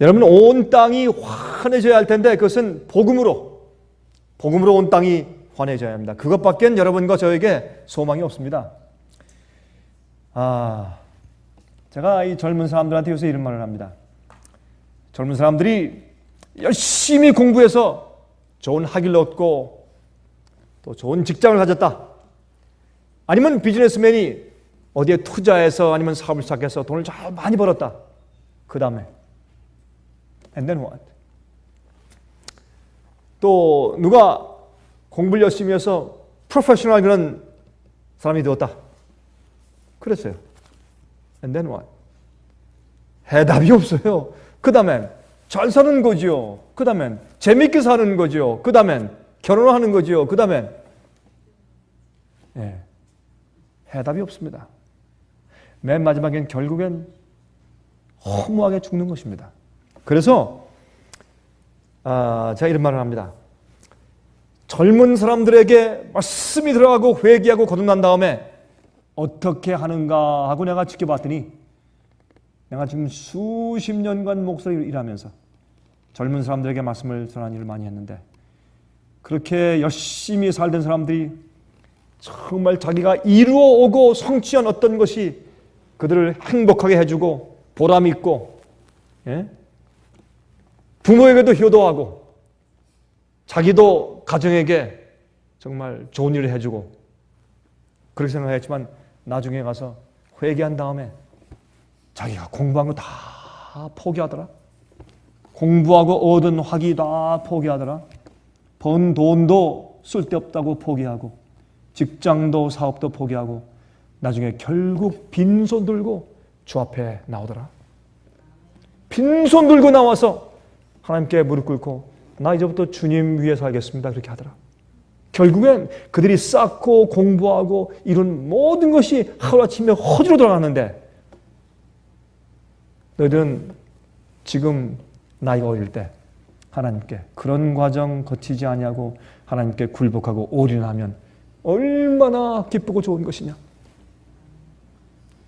여러분, 온 땅이 환해져야 할 텐데 그것은 복음으로 온 땅이 환해져야 합니다. 그것밖엔 여러분과 저에게 소망이 없습니다. 제가 이 젊은 사람들한테 요새 이런 말을 합니다. 젊은 사람들이 열심히 공부해서 좋은 학위를 얻고 또 좋은 직장을 가졌다. 아니면 비즈니스맨이 어디에 투자해서 아니면 사업을 시작해서 돈을 잘 많이 벌었다. 그 다음에 And then what? 또 누가 공부를 열심히 해서 프로페셔널 그런 사람이 되었다. 그랬어요. And then what? 해답이 없어요. 그 다음엔 잘 사는 거지요. 그 다음엔 재밌게 사는 거지요. 그 다음엔 결혼하는 거지요. 그 다음엔 해답이 없습니다. 맨 마지막엔 결국엔 허무하게 죽는 것입니다. 그래서 제가 이런 말을 합니다. 젊은 사람들에게 말씀이 들어가고 회개하고 거듭난 다음에 어떻게 하는가 하고 내가 지켜봤더니 내가 지금 수십 년간 목사로 일하면서 젊은 사람들에게 말씀을 전하는 일을 많이 했는데 그렇게 열심히 살던 사람들이 정말 자기가 이루어오고 성취한 어떤 것이 그들을 행복하게 해주고 보람있고 부모에게도 효도하고 자기도 가정에게 정말 좋은 일을 해주고 그렇게 생각했지만 나중에 가서 회개한 다음에 자기가 공부한 거 다 포기하더라. 공부하고 얻은 학위 다 포기하더라. 번 돈도 쓸데없다고 포기하고 직장도 사업도 포기하고 나중에 결국 빈손 들고 주 앞에 나오더라. 빈손 들고 나와서 하나님께 무릎 꿇고 나 이제부터 주님 위해 살겠습니다. 그렇게 하더라. 결국엔 그들이 쌓고 공부하고 이룬 모든 것이 하루아침에 허지로 돌아갔는데 너희들은 지금 나이가 어릴 때 하나님께 그런 과정 거치지 아니하고 하나님께 굴복하고 올인하면 얼마나 기쁘고 좋은 것이냐.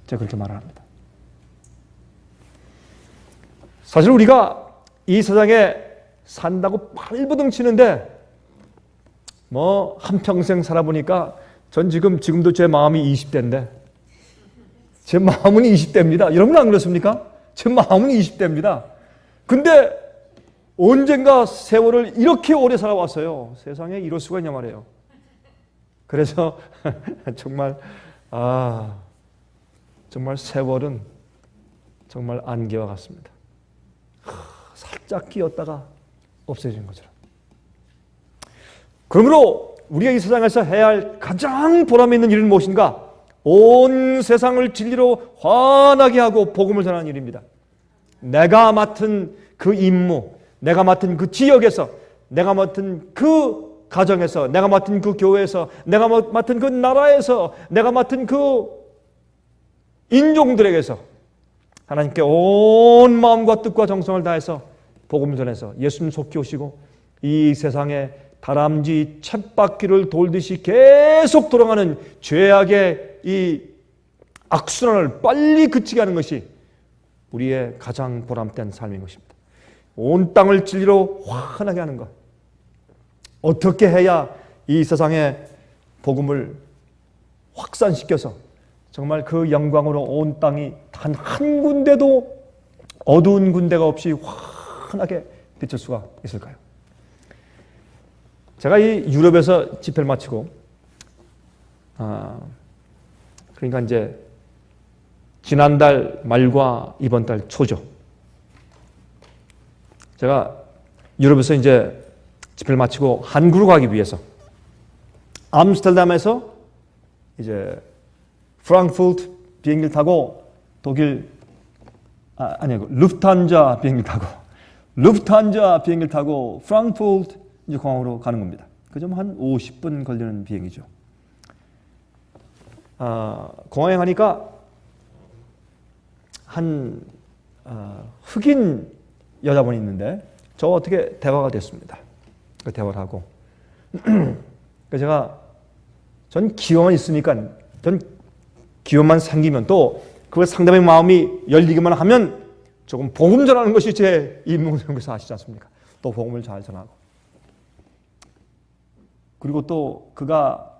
제가 그렇게 말을 합니다. 사실 우리가 이 세상에 산다고 발버둥 치는데 한평생 살아보니까 전 지금도 제 마음이 20대인데 제 마음은 20대입니다. 여러분 안 그렇습니까? 제 마음은 20대입니다. 근데 언젠가 세월을 이렇게 오래 살아왔어요. 세상에 이럴 수가 있냐 말이에요. 그래서 정말 세월은 정말 안개와 같습니다. 살짝 끼었다가 없어지는 것처럼. 그러므로 우리가 이 세상에서 해야 할 가장 보람 있는 일은 무엇인가? 온 세상을 진리로 환하게 하고 복음을 전하는 일입니다. 내가 맡은 그 임무, 내가 맡은 그 지역에서, 내가 맡은 그 가정에서, 내가 맡은 그 교회에서, 내가 맡은 그 나라에서, 내가 맡은 그 인종들에게서 하나님께 온 마음과 뜻과 정성을 다해서 복음을 전해서 예수님 속히 오시고 이 세상에 다람쥐 쳇바퀴를 돌듯이 계속 돌아가는 죄악의 이 악순환을 빨리 그치게 하는 것이 우리의 가장 보람된 삶인 것입니다. 온 땅을 진리로 환하게 하는 것. 어떻게 해야 이 세상에 복음을 확산시켜서 정말 그 영광으로 온 땅이 단 한 군데도 어두운 군데가 없이 환하게 비칠 수가 있을까요? 제가 이 유럽에서 집회를 마치고 그러니까 이제 지난달 말과 이번 달 초죠. 제가 유럽에서 이제 집회를 마치고 한국으로 가기 위해서 암스테르담에서 이제 프랑크푸르트 비행기를 타고 독일 루프탄자 비행기를 타고 프랑크푸르트 이제 공항으로 가는 겁니다. 그 좀 한 50분 걸리는 비행이죠. 공항에 가니까 한 흑인 여자분이 있는데 저 어떻게 대화가 됐습니다. 그 대화를 하고 제가 전 기회만 있으니까 전 기회만 생기면 또 그 상대방의 마음이 열리기만 하면 조금 복음 전하는 것이 제 임무에서 아시지 않습니까? 또 복음을 잘 전하고. 그리고 또 그가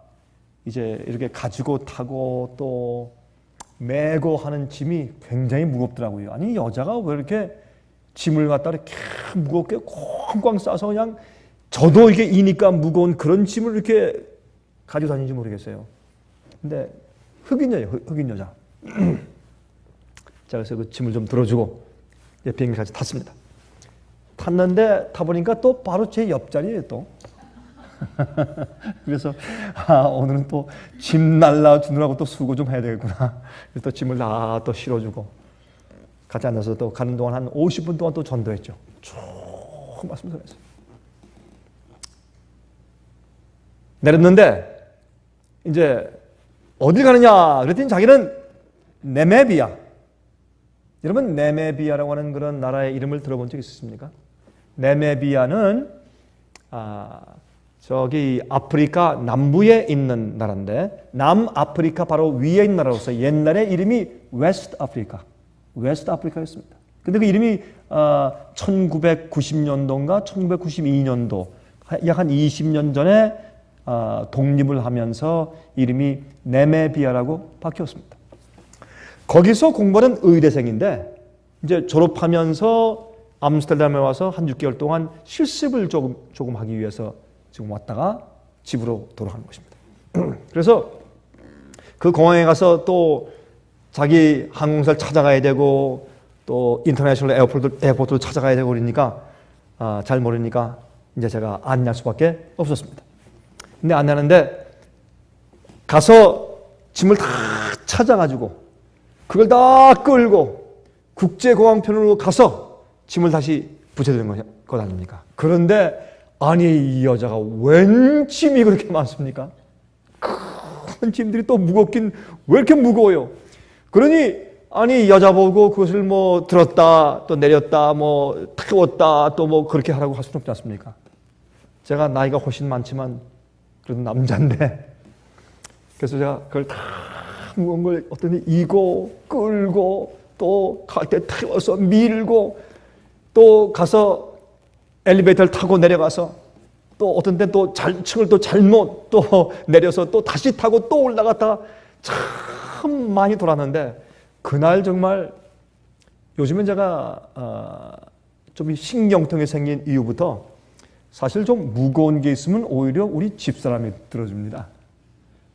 이제 이렇게 가지고 타고 또 메고 하는 짐이 굉장히 무겁더라고요. 아니 여자가 왜 이렇게 짐을 갖다 이렇게 무겁게 꽁꽁 싸서 그냥 저도 이게 이니까 무거운 그런 짐을 이렇게 가지고 다니는지 모르겠어요. 근데 흑인 여자. 자, 그래서 그 짐을 좀 들어주고 비행기까지 탔습니다. 탔는데 타보니까 또 바로 제 옆자리에 또. 그래서 오늘은 또 짐 날라주느라고 또 수고 좀 해야 되겠구나. 그래서 또 짐을 다 또 실어주고 같이 앉아서 또 가는 동안 한 50분 동안 또 전도했죠. 쭉 말씀 전했어요. 내렸는데 이제 어딜 가느냐 그랬더니 자기는 네메비아. 여러분 네메비아라고 하는 그런 나라의 이름을 들어본 적 있으십니까? 네메비아는 저기 아프리카 남부에 있는 나라인데 남아프리카 바로 위에 있는 나라로서 옛날에 이름이 웨스트 아프리카였습니다. 근데 그 이름이 1990년도인가 1992년도 약 한 20년 전에 독립을 하면서 이름이 네메비아라고 바뀌었습니다. 거기서 공부하는 의대생인데 이제 졸업하면서 암스테르담에 와서 한 6개월 동안 실습을 조금 하기 위해서 지금 왔다가 집으로 돌아가는 것입니다. 그래서 그 공항에 가서 또 자기 항공사를 찾아가야 되고 또 인터내셔널 에어포트를 찾아가야 되고 그러니까 잘 모르니까 이제 제가 안내할 수밖에 없었습니다. 근데 안내하는데 가서 짐을 다 찾아가지고 그걸 다 끌고 국제공항편으로 가서 짐을 다시 붙여드리는 것 아닙니까? 그런데 아니 이 여자가 웬 짐이 그렇게 많습니까? 큰 짐들이 또 무겁긴 왜 이렇게 무거워요? 그러니 아니 여자 보고 그것을 뭐 들었다 또 내렸다 뭐 태웠다 또 뭐 그렇게 하라고 할 수는 없지 않습니까? 제가 나이가 훨씬 많지만 그래도 남자인데 그래서 제가 그걸 다 무거운 걸 어떤 이고 끌고 또 갈 때 태워서 밀고 또 가서 엘리베이터를 타고 내려가서 또 어떤 때 또 층을 또 잘못 또 내려서 또 다시 타고 또 올라갔다가 참 많이 돌았는데 그날 정말 요즘엔 제가 좀 신경통이 생긴 이후부터 사실 좀 무거운 게 있으면 오히려 우리 집사람이 들어줍니다.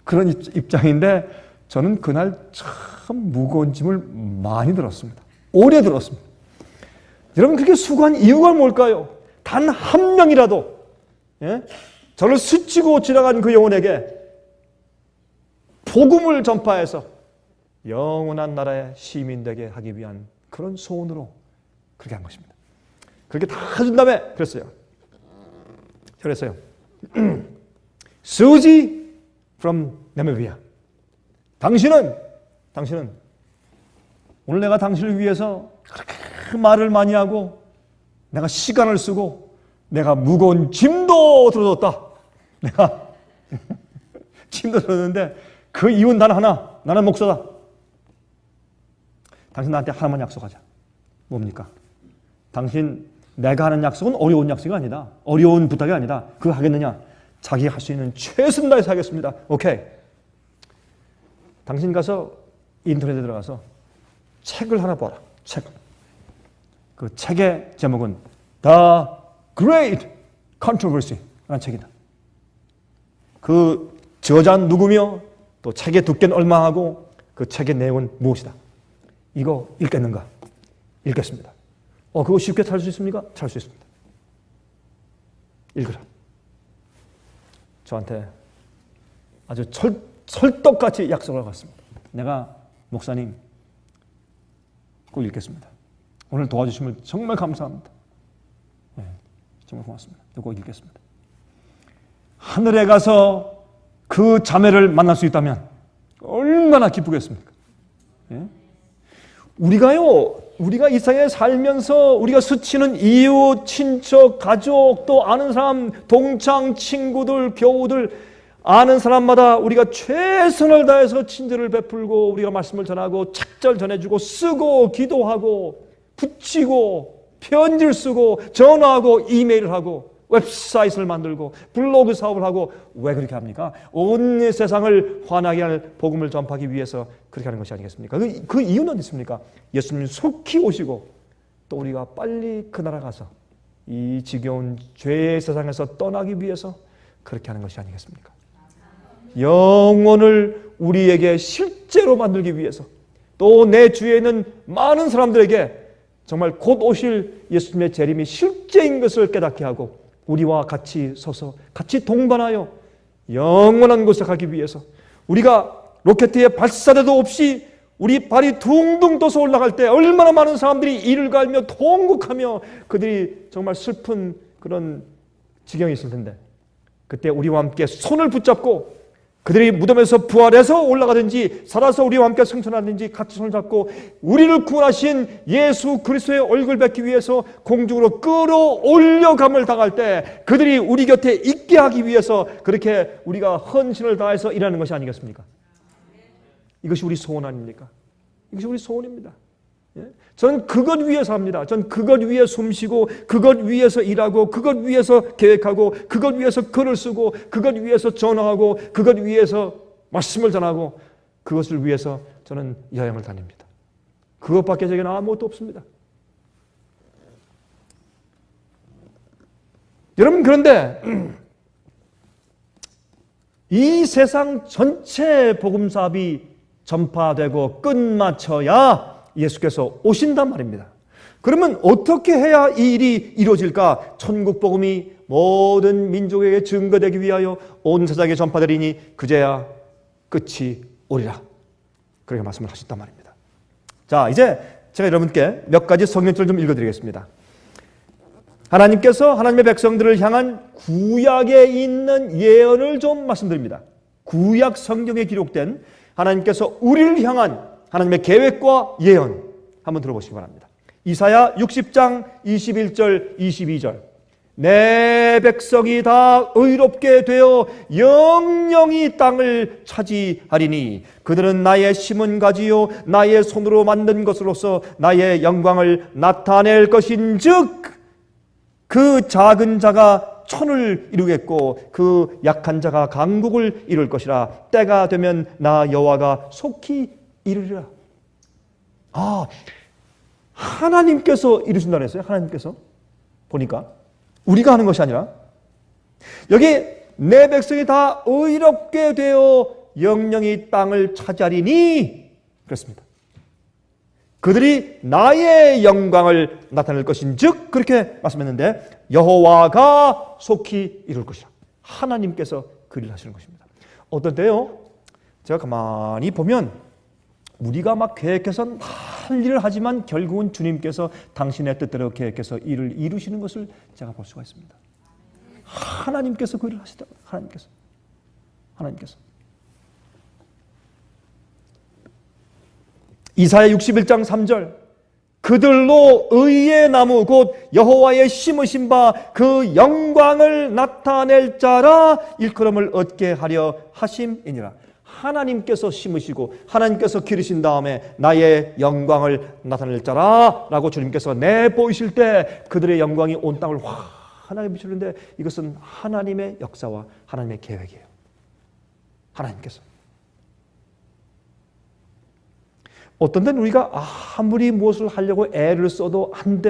그런 입장인데 저는 그날 참 무거운 짐을 많이 들었습니다. 오래 들었습니다. 여러분 그렇게 수고한 이유가 뭘까요? 단 한 명이라도 저를 스치고 지나간 그 영혼에게 복음을 전파해서 영원한 나라의 시민 되게 하기 위한 그런 소원으로 그렇게 한 것입니다. 그렇게 다 해준 다음에 그랬어요. Susie from Namibia. 당신은 오늘 내가 당신을 위해서 그렇게 말을 많이 하고 내가 시간을 쓰고 내가 무거운 짐도 들어줬다. 내가 짐도 들었는데 그 이유는 단 하나. 나는 목사다. 당신 나한테 하나만 약속하자. 뭡니까? 당신 내가 하는 약속은 어려운 약속이 아니다. 어려운 부탁이 아니다. 그거 하겠느냐? 자기가 할 수 있는 최선을 다해서 하겠습니다. 오케이. 당신 가서 인터넷에 들어가서 책을 하나 봐라. 책. 그 책의 제목은 The Great Controversy 라는 책이다. 그 저자는 누구며 또 책의 두께는 얼마하고 그 책의 내용은 무엇이다. 이거 읽겠는가? 읽겠습니다. 그거 쉽게 찾을 수 있습니까? 찾을 수 있습니다. 읽으라. 저한테 아주 철떡같이 약속을 하고 갔습니다. 내가 목사님 꼭 읽겠습니다. 오늘 도와주시면 정말 감사합니다. 네, 정말 고맙습니다. 꼭 읽겠습니다. 하늘에 가서 그 자매를 만날 수 있다면 얼마나 기쁘겠습니까? 네? 우리가 이 세상에 살면서 우리가 스치는 이웃, 친척, 가족, 또 아는 사람, 동창, 친구들, 교우들 아는 사람마다 우리가 최선을 다해서 친절을 베풀고 우리가 말씀을 전하고 책잘 전해주고 쓰고 기도하고 붙이고 편지를 쓰고 전화하고 이메일을 하고 웹사이트를 만들고 블로그 사업을 하고 왜 그렇게 합니까? 온 세상을 환하게 할 복음을 전파하기 위해서 그렇게 하는 것이 아니겠습니까? 그 이유는 어디 있습니까? 예수님 속히 오시고 또 우리가 빨리 그 나라 가서 이 지겨운 죄의 세상에서 떠나기 위해서 그렇게 하는 것이 아니겠습니까? 영혼을 우리에게 실제로 만들기 위해서 또 내 주위에 있는 많은 사람들에게 정말 곧 오실 예수님의 재림이 실제인 것을 깨닫게 하고 우리와 같이 서서 같이 동반하여 영원한 곳에 가기 위해서 우리가 로켓에 발사대도 없이 우리 발이 둥둥 떠서 올라갈 때 얼마나 많은 사람들이 이를 갈며 통곡하며 그들이 정말 슬픈 그런 지경이 있을 텐데 그때 우리와 함께 손을 붙잡고 그들이 무덤에서 부활해서 올라가든지 살아서 우리와 함께 승천하든지 같이 손을 잡고 우리를 구원하신 예수 그리스도의 얼굴 뵙기 위해서 공중으로 끌어올려감을 당할 때 그들이 우리 곁에 있게 하기 위해서 그렇게 우리가 헌신을 다해서 일하는 것이 아니겠습니까? 이것이 우리 소원 아닙니까? 이것이 우리 소원입니다. 저는 그것 위해서 합니다. 저는 그것 위해 숨쉬고 그것 위해서 일하고 그것 위해서 계획하고 그것 위해서 글을 쓰고 그것 위해서 전화하고 그것 위해서 말씀을 전하고 그것을 위해서 저는 여행을 다닙니다. 그것밖에 제게는 아무것도 없습니다. 여러분 그런데 이 세상 전체 복음사업이 전파되고 끝마쳐야 예수께서 오신단 말입니다. 그러면 어떻게 해야 이 일이 이루어질까? 천국 복음이 모든 민족에게 증거되기 위하여 온 세상에 전파되리니 그제야 끝이 오리라. 그렇게 말씀을 하셨단 말입니다. 자, 이제 제가 여러분께 몇 가지 성경절을 좀 읽어드리겠습니다. 하나님께서 하나님의 백성들을 향한 구약에 있는 예언을 좀 말씀드립니다. 구약 성경에 기록된 하나님께서 우리를 향한 하나님의 계획과 예언 한번 들어보시기 바랍니다. 이사야 60장 21절 22절 내 백성이 다 의롭게 되어 영영이 땅을 차지하리니 그들은 나의 심은 가지요 나의 손으로 만든 것으로서 나의 영광을 나타낼 것인즉 그 작은 자가 천을 이루겠고 그 약한 자가 강국을 이룰 것이라 때가 되면 나 여호와가 속히 이루리라. 아, 하나님께서 이루신다 그랬어요. 하나님께서 보니까 우리가 하는 것이 아니라 여기 내 백성이 다 의롭게 되어 영영이 땅을 차지하리니 그렇습니다. 그들이 나의 영광을 나타낼 것인즉 그렇게 말씀했는데 여호와가 속히 이룰 것이라. 하나님께서 그 일을 하시는 것입니다. 어떤 때요? 제가 가만히 보면 우리가 막 계획해서 할 일을 하지만 결국은 주님께서 당신의 뜻대로 계획해서 일을 이루시는 것을 제가 볼 수가 있습니다. 하나님께서 그 일을 하시다. 하나님께서. 이사야 61장 3절 그들로 의의 나무 곧 여호와의 심으신 바 그 영광을 나타낼 자라 일컬음을 얻게 하려 하심이니라. 하나님께서 심으시고 하나님께서 기르신 다음에 나의 영광을 나타낼 자라 라고 주님께서 내보이실 때 그들의 영광이 온 땅을 환하게 비추는데 이것은 하나님의 역사와 하나님의 계획이에요. 하나님께서. 어떤 때는 우리가 아무리 무엇을 하려고 애를 써도 안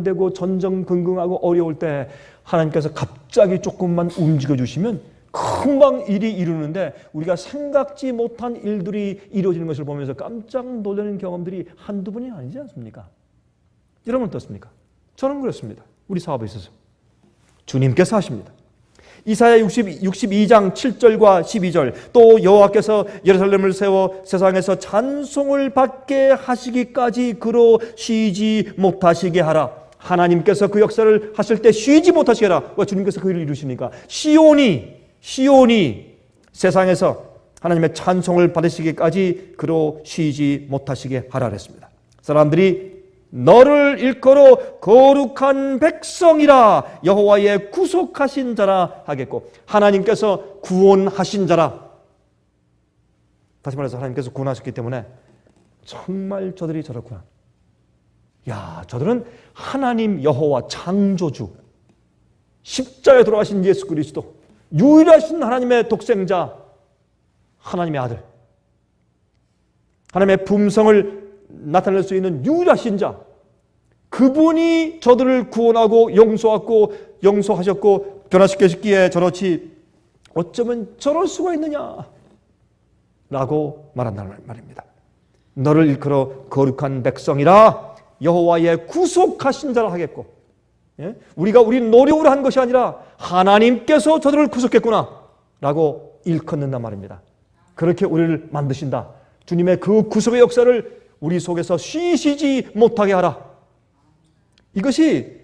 되고 전전긍긍하고 어려울 때 하나님께서 갑자기 조금만 움직여 주시면 금방 일이 이루는데 우리가 생각지 못한 일들이 이루어지는 것을 보면서 깜짝 놀라는 경험들이 한두 번이 아니지 않습니까? 여러분 어떻습니까? 저는 그렇습니다. 우리 사업에 있어서 주님께서 하십니다. 이사야 62장 7절과 12절 또 여호와께서 예루살렘을 세워 세상에서 찬송을 받게 하시기까지 그로 쉬지 못하시게 하라. 하나님께서 그 역사를 하실 때 쉬지 못하시게 하라. 왜? 주님께서 그 일을 이루시니까. 시온이 세상에서 하나님의 찬송을 받으시기까지 그로 쉬지 못하시게 하라 그랬습니다. 사람들이 너를 일컬어 거룩한 백성이라 여호와의 구속하신 자라 하겠고 하나님께서 구원하신 자라. 다시 말해서 하나님께서 구원하셨기 때문에 정말 저들이 저렇구나. 야, 저들은 하나님 여호와 창조주, 십자가에 돌아가신 예수 그리스도, 유일하신 하나님의 독생자, 하나님의 아들, 하나님의 품성을 나타낼 수 있는 유일하신 자, 그분이 저들을 구원하고 용서하셨고 변화시키셨기에 저렇지 어쩌면 저럴 수가 있느냐 라고 말한다는 말입니다. 너를 일컬어 거룩한 백성이라 여호와의 구속하신 자라 하겠고, 우리가 우리 노력으로 한 것이 아니라 하나님께서 저들을 구속했구나 라고 일컫는단 말입니다. 그렇게 우리를 만드신다. 주님의 그 구속의 역사를 우리 속에서 쉬시지 못하게 하라. 이것이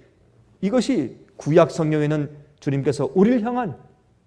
구약 성경에는 주님께서 우리를 향한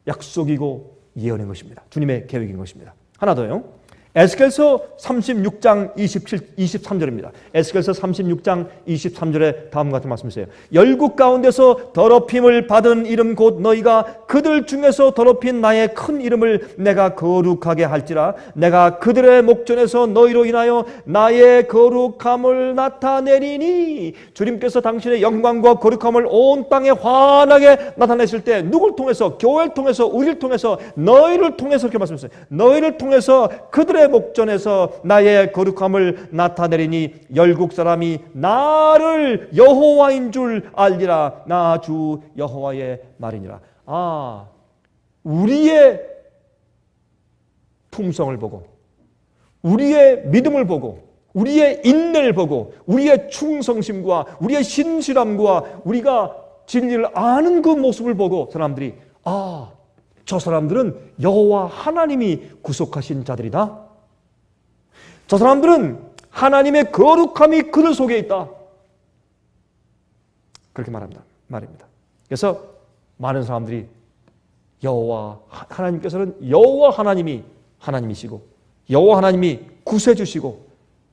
약속이고 예언인 것입니다. 주님의 계획인 것입니다. 하나 더요. 에스겔서 36장 23절입니다. 에스겔서 36장 23절에 다음과 같은 말씀이 있어요. 열국 가운데서 더럽힘을 받은 이름 곧 너희가 그들 중에서 더럽힌 나의 큰 이름을 내가 거룩하게 할지라. 내가 그들의 목전에서 너희로 인하여 나의 거룩함을 나타내리니. 주님께서 당신의 영광과 거룩함을 온 땅에 환하게 나타내실 때 누굴 통해서? 교회를 통해서, 우리를 통해서, 너희를 통해서 이렇게 말씀하셨어요. 너희를 통해서 그들의 목전에서 나의 거룩함을 나타내리니 열국 사람이 나를 여호와인 줄 알리라. 나 주 여호와의 말이니라. 아, 우리의 품성을 보고, 우리의 믿음을 보고, 우리의 인내를 보고, 우리의 충성심과 우리의 신실함과 우리가 진리를 아는 그 모습을 보고 사람들이, 아, 저 사람들은 여호와 하나님이 구속하신 자들이다. 저 사람들은 하나님의 거룩함이 그들 속에 있다. 그렇게 말입니다. 그래서 많은 사람들이 여호와 하나님께서는 여호와 하나님이 하나님이시고 여호와 하나님이 구세주시고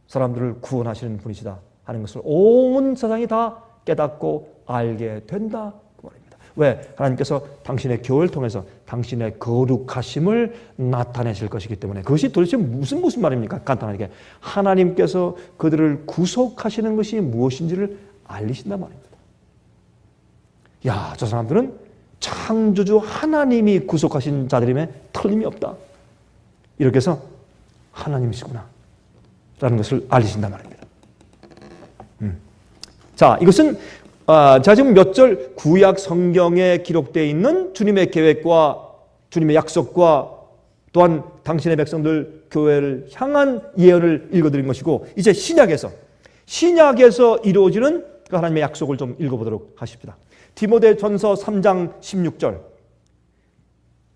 사람들을 구원하시는 분이시다 하는 것을 온 세상이 다 깨닫고 알게 된다. 왜? 하나님께서 당신의 교회를 통해서 당신의 거룩하심을 나타내실 것이기 때문에. 그것이 도대체 무슨 말입니까? 간단하게 하나님께서 그들을 구속하시는 것이 무엇인지를 알리신단 말입니다. 야, 저 사람들은 창조주 하나님이 구속하신 자들임에 틀림이 없다. 이렇게 해서 하나님이시구나 라는 것을 알리신단 말입니다. 자, 이것은 자, 지금 몇 절 구약 성경에 기록되어 있는 주님의 계획과 주님의 약속과 또한 당신의 백성들 교회를 향한 예언을 읽어드린 것이고, 이제 신약에서 이루어지는 그 하나님의 약속을 좀 읽어보도록 하십니다. 디모데전서 3장 16절.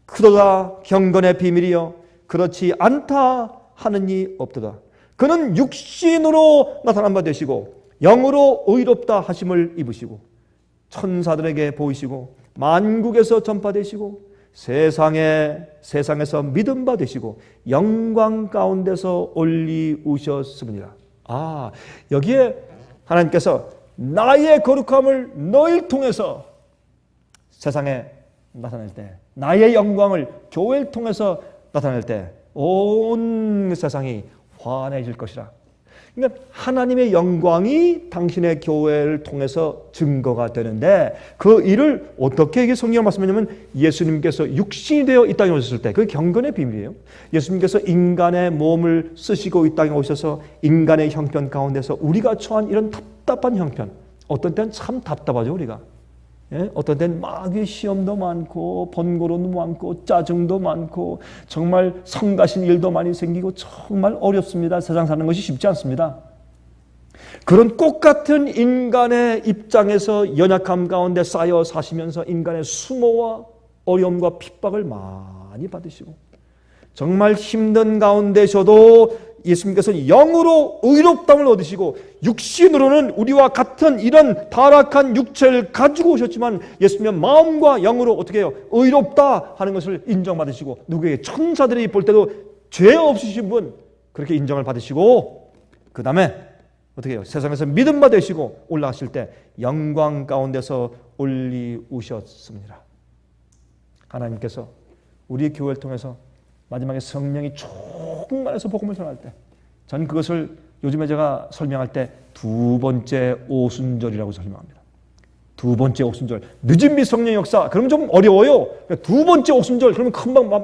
그도다 경건의 비밀이여 그렇지 않다 하는 이 없도다. 그는 육신으로 나타난 바 되시고 영으로 의롭다 하심을 입으시고 천사들에게 보이시고 만국에서 전파되시고 세상에서 믿음 받으시고 영광 가운데서 올리우셨음이니라. 아, 여기에 하나님께서 나의 거룩함을 너희를 통해서 세상에 나타낼 때, 나의 영광을 교회를 통해서 나타낼 때 온 세상이 환해질 것이라. 그러니까 하나님의 영광이 당신의 교회를 통해서 증거가 되는데, 그 일을 어떻게 성경에 말씀하냐면 예수님께서 육신이 되어 이 땅에 오셨을 때, 그게 경건의 비밀이에요. 예수님께서 인간의 몸을 쓰시고 이 땅에 오셔서 인간의 형편 가운데서 우리가 처한 이런 답답한 형편, 어떤 때는 참 답답하죠 우리가. 예? 어떤 때는 막 시험도 많고 번거로움도 많고 짜증도 많고 정말 성가신 일도 많이 생기고 정말 어렵습니다. 세상 사는 것이 쉽지 않습니다. 그런 똑같은 인간의 입장에서 연약함 가운데 쌓여 사시면서 인간의 수모와 어려움과 핍박을 많이 받으시고 정말 힘든 가운데서도 예수님께서 영으로 의롭다함을 얻으시고 육신으로는 우리와 같은 이런 타락한 육체를 가지고 오셨지만 예수님의 마음과 영으로 어떻게 해요? 의롭다 하는 것을 인정받으시고 누구에게 천사들이 볼 때도 죄 없으신 분 그렇게 인정을 받으시고 그 다음에 어떻게 해요? 세상에서 믿음 받으시고 올라가실 때 영광 가운데서 올리우셨습니다. 하나님께서 우리 교회를 통해서 마지막에 성령이 충만해서 복음을 전할 때, 전 그것을 요즘에 제가 설명할 때 두 번째 오순절이라고 설명합니다. 두 번째 오순절. 늦은 미 성령 역사. 그러면 좀 어려워요. 두 번째 오순절. 그러면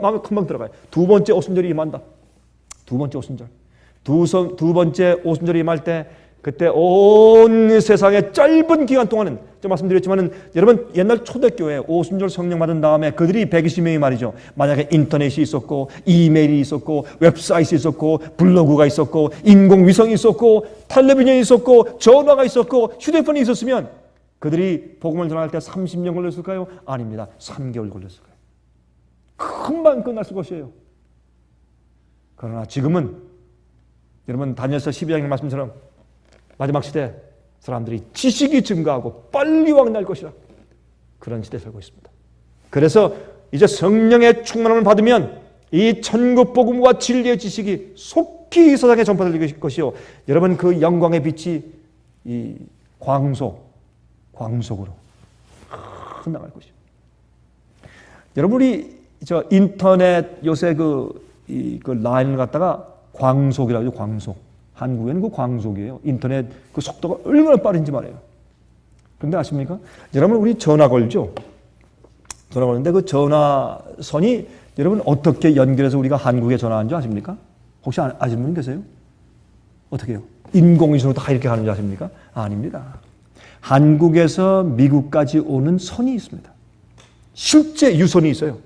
마음에 금방 들어가요. 두 번째 오순절이 임한다. 두 번째 오순절. 두 번째 오순절이 임할 때 그때 온 세상의 짧은 기간 동안은 제가 말씀드렸지만은 여러분 옛날 초대교회 오순절 성령 받은 다음에 그들이 120명이 말이죠. 만약에 인터넷이 있었고 이메일이 있었고 웹사이트이 있었고 블로그가 있었고 인공위성이 있었고 텔레비전이 있었고 전화가 있었고 휴대폰이 있었으면 그들이 복음을 전할 때 30년 걸렸을까요? 아닙니다. 3개월 걸렸을 거예요. 금방 끝날 것이에요. 그러나 지금은 여러분 다니엘서 12장의 말씀처럼 마지막 시대 사람들이 지식이 증가하고 빨리 왕날 것이라 그런 시대에 살고 있습니다. 그래서 이제 성령의 충만함을 받으면 이 천국 복음과 진리의 지식이 속히 이 세상에 전파될 것이요 여러분 그 영광의 빛이 이 광속으로 흘러갈 것이요. 여러분이 저 인터넷 요새 그 라인을 갖다가 광속이라고 하죠. 광속. 한국에는 그 광속이에요. 인터넷 그 속도가 얼마나 빠른지 말이에요. 그런데 아십니까? 여러분 우리 전화 걸죠? 전화 걸는데 그 전화선이 여러분 어떻게 연결해서 우리가 한국에 전화한 줄 아십니까? 혹시 아시는 분 계세요? 어떻게 해요? 인공위성으로 다 이렇게 하는 줄 아십니까? 아닙니다. 한국에서 미국까지 오는 선이 있습니다. 실제 유선이 있어요.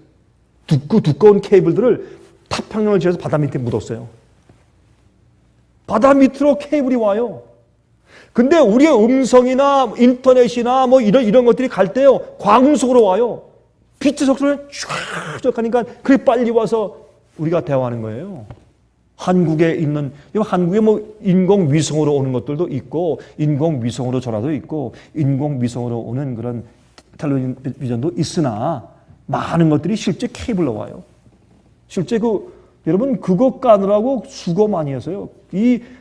두꺼운 케이블들을 태평양을 지어서 바다 밑에 묻었어요. 바다 밑으로 케이블이 와요. 근데 우리의 음성이나 인터넷이나 뭐 이런 것들이 갈 때요, 광속으로 와요. 빛의 속도를 쫙 하니까 그게 빨리 와서 우리가 대화하는 거예요. 한국에 뭐 인공위성으로 오는 것들도 있고, 인공위성으로 전화도 있고, 인공위성으로 오는 그런 텔레비전도 있으나, 많은 것들이 실제 케이블로 와요. 실제 여러분 그거 까느라고 수고 많이 했어요.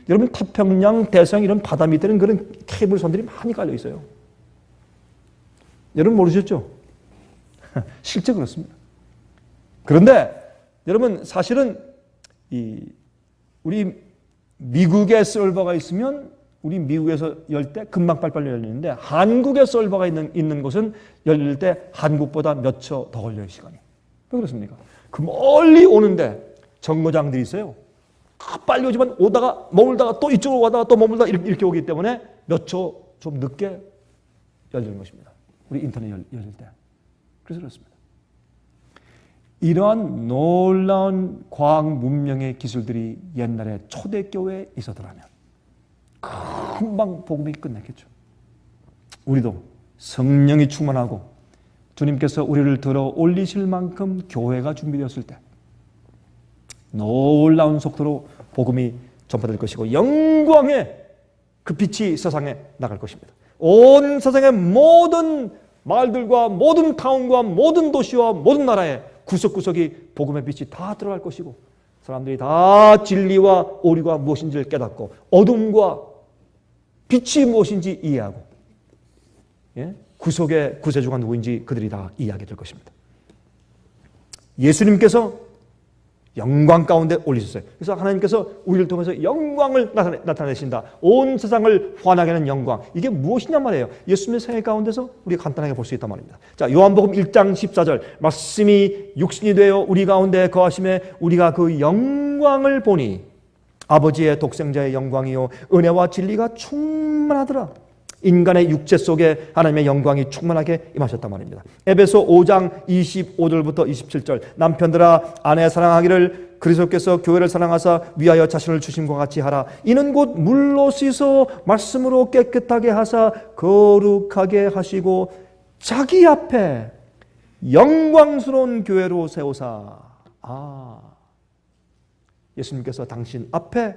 여러분 태평양, 대서양 이런 바다 밑에는 그런 케이블선들이 많이 깔려 있어요. 여러분 모르셨죠? 실제 그렇습니다. 그런데 여러분 사실은 우리 미국에 서버가 있으면 우리 미국에서 열 때 금방 빨리빨리 열리는데 한국에 서버가 있는 곳은 열릴 때 한국보다 몇 초 더 걸려요, 시간이. 왜 그렇습니까? 그 멀리 오는데 정거장들이 있어요. 빨리 오지만 오다가 머물다가 또 이쪽으로 와다가 또 머물다가 이렇게 오기 때문에 몇 초 좀 늦게 열리는 것입니다. 우리 인터넷 열릴 때. 그래서 그렇습니다. 이러한 놀라운 과학 문명의 기술들이 옛날에 초대교회에 있었더라면 금방 복음이 끝났겠죠. 우리도 성령이 충만하고 주님께서 우리를 들어 올리실 만큼 교회가 준비되었을 때 놀라운 속도로 복음이 전파될 것이고 영광의 그 빛이 세상에 나갈 것입니다. 온 세상의 모든 마을들과 모든 타운과 모든 도시와 모든 나라에 구석구석이 복음의 빛이 다 들어갈 것이고 사람들이 다 진리와 오류가 무엇인지를 깨닫고 어둠과 빛이 무엇인지 이해하고 구속의 구세주가 누구인지 그들이 다 이해하게 될 것입니다. 예수님께서 영광 가운데 올리셨어요. 그래서 하나님께서 우리를 통해서 영광을 나타내신다. 온 세상을 환하게 하는 영광. 이게 무엇이냐 말이에요. 예수님의 생애 가운데서 우리가 간단하게 볼 수 있단 말입니다. 자, 요한복음 1장 14절 말씀이 육신이 되어 우리 가운데 거하심에 우리가 그 영광을 보니 아버지의 독생자의 영광이요 은혜와 진리가 충만하더라. 인간의 육체 속에 하나님의 영광이 충만하게 임하셨단 말입니다. 에베소 5장 25절부터 27절 남편들아 아내 사랑하기를 그리스도께서 교회를 사랑하사 위하여 자신을 주심과 같이 하라. 이는 곧 물로 씻어 말씀으로 깨끗하게 하사 거룩하게 하시고 자기 앞에 영광스러운 교회로 세우사. 예수님께서 당신 앞에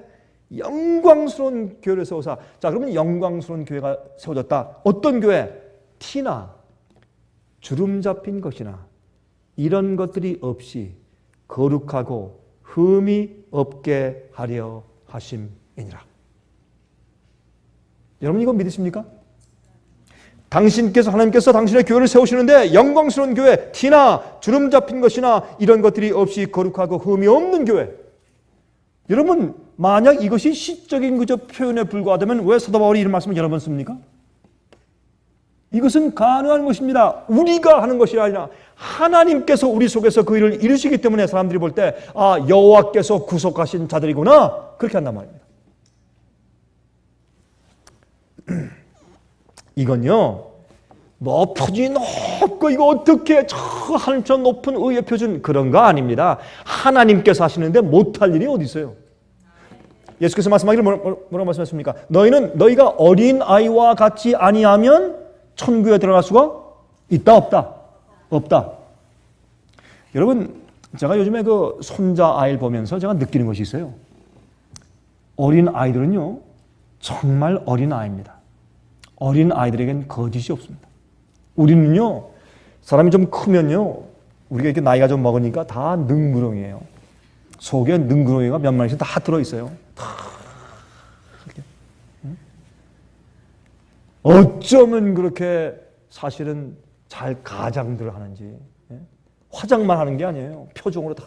영광스러운 교회를 세우사. 자, 그러면 영광스러운 교회가 세워졌다. 어떤 교회? 티나 주름 잡힌 것이나 이런 것들이 없이 거룩하고 흠이 없게 하려 하심이니라. 여러분 이거 믿으십니까? 하나님께서 당신의 교회를 세우시는데 영광스러운 교회, 티나 주름 잡힌 것이나 이런 것들이 없이 거룩하고 흠이 없는 교회. 여러분 만약 이것이 시적인 그저 표현에 불과하다면 왜 사도 바울이 이런 말씀을 여러 번 씁니까? 이것은 가능한 것입니다. 우리가 하는 것이 아니라 하나님께서 우리 속에서 그 일을 이루시기 때문에 사람들이 볼 때 여호와께서 구속하신 자들이구나 그렇게 한단 말입니다. 이건요 뭐 표준이 높고 이거 어떻게 저 하늘처럼 높은 의의 표준 그런 거 아닙니다. 하나님께서 하시는데 못할 일이 어디 있어요? 예수께서 말씀하기를 뭐라고 말씀하십니까? 너희가 어린 아이와 같이 아니하면 천국에 들어갈 수가 있다 없다? 없다. 여러분 제가 요즘에 그 손자 아이를 보면서 제가 느끼는 것이 있어요. 어린 아이들은요 정말 어린 아이입니다. 어린 아이들에겐 거짓이 없습니다. 우리는요 사람이 좀 크면요 우리가 이렇게 나이가 좀 먹으니까 다 능구렁이에요. 속에 능구렁이가 몇 마리씩 다 들어있어요. 다 이렇게. 어쩌면 그렇게 사실은 잘 가장들 하는지 화장만 하는 게 아니에요. 표정으로 다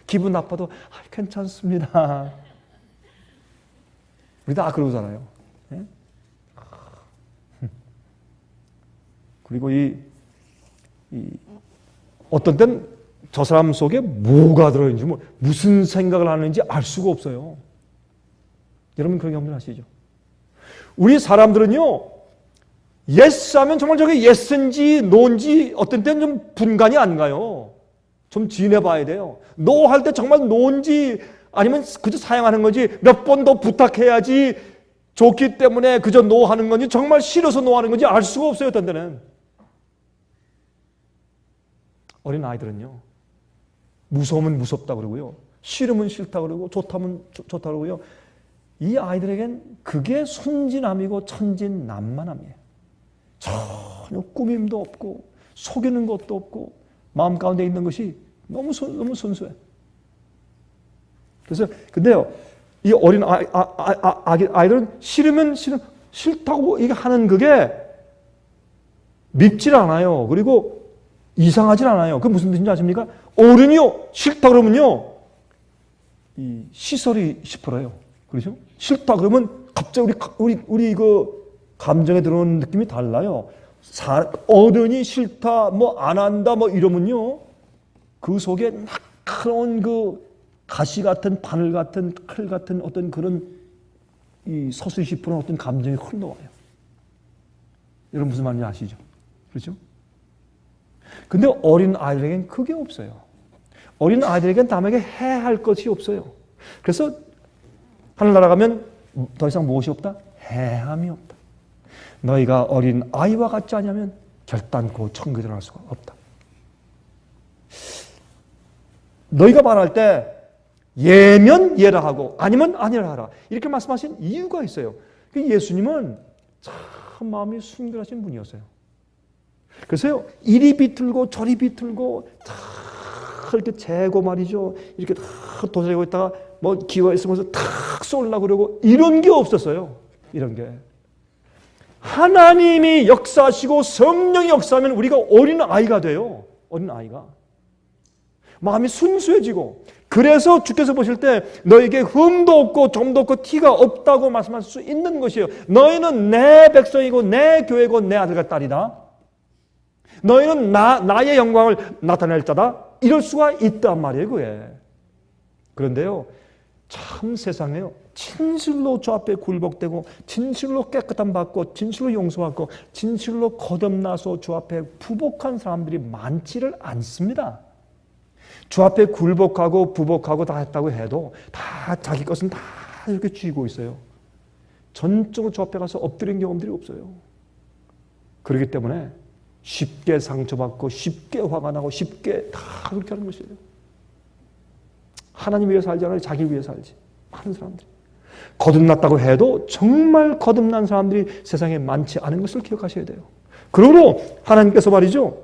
기분 나빠도 괜찮습니다. 우리 다 그러잖아요. 그리고 어떤 때는 저 사람 속에 뭐가 들어있는지 무슨 생각을 하는지 알 수가 없어요. 여러분 그런 경험을 하시죠? 우리 사람들은요 예스하면 정말 저게 예스인지 노인지 어떤 때는 좀 분간이 안 가요. 좀 지내봐야 돼요. 노 할 때 정말 노인지 아니면 그저 사양하는 건지 몇 번 더 부탁해야지 좋기 때문에 그저 노 하는 건지 정말 싫어서 노 하는 건지 알 수가 없어요. 어떤 때는. 어린 아이들은요 무서우면 무섭다 그러고요 싫으면 싫다 그러고 좋다면 좋다 그러고요 이 아이들에겐 그게 순진함이고 천진난만함이에요. 전혀 꾸밈도 없고 속이는 것도 없고 마음 가운데 있는 것이 너무 순수해. 그래서 근데요 이 어린 아이들은 싫으면 싫다고 이게 하는 그게 밉질 않아요. 그리고 이상하진 않아요. 그게 무슨 뜻인지 아십니까? 어른이요 싫다 그러면요 이 시설이 시퍼러요. 그렇죠? 싫다 그러면 갑자기 우리 그 감정에 들어오는 느낌이 달라요. 어른이 싫다 뭐 안 한다 뭐 이러면요 그 속에 날카로운 그 가시 같은 바늘 같은 칼 같은 어떤 그런 이 서슬 시퍼런 어떤 감정이 흘러와요. 여러분 무슨 말인지 아시죠? 그렇죠? 근데 어린 아이들에겐 그게 없어요. 어린 아이들에겐 남에게 해야 할 것이 없어요. 그래서 하늘나라 가면 더 이상 무엇이 없다? 해함이 없다. 너희가 어린 아이와 같지 않으면 결단코 천국에 들어갈 수가 없다. 너희가 말할 때 예면 예라 하고 아니면 아니라 하라 이렇게 말씀하신 이유가 있어요. 예수님은 참 마음이 순결하신 분이었어요. 그래서요 이리 비틀고 저리 비틀고 다 이렇게 재고 말이죠. 이렇게 다 도자리고 있다가 뭐 기와 있으면서 탁 쏠라 그러고 이런 게 없었어요. 이런 게 하나님이 역사하시고 성령이 역사하면 우리가 어린 아이가 돼요. 어린 아이가 마음이 순수해지고 그래서 주께서 보실 때 너에게 흠도 없고 점도 없고 티가 없다고 말씀할 수 있는 것이에요. 너희는 내 백성이고 내 교회고 내 아들과 딸이다. 너희는 나의 영광을 나타낼 자다. 이럴 수가 있단 말이에요. 그게. 그런데요 참 세상에요 진실로 주 앞에 굴복되고 진실로 깨끗함 받고 진실로 용서받고 진실로 거듭나서 주 앞에 부복한 사람들이 많지를 않습니다. 주 앞에 굴복하고 부복하고 다 했다고 해도 다 자기 것은 다 이렇게 쥐고 있어요. 전적으로 주 앞에 가서 엎드린 경험들이 없어요. 그렇기 때문에 쉽게 상처받고 쉽게 화가 나고 쉽게 다 그렇게 하는 것이에요. 하나님 위해 살지 않아요. 자기 위해 살지. 많은 사람들이. 거듭났다고 해도 정말 거듭난 사람들이 세상에 많지 않은 것을 기억하셔야 돼요. 그러므로 하나님께서 말이죠.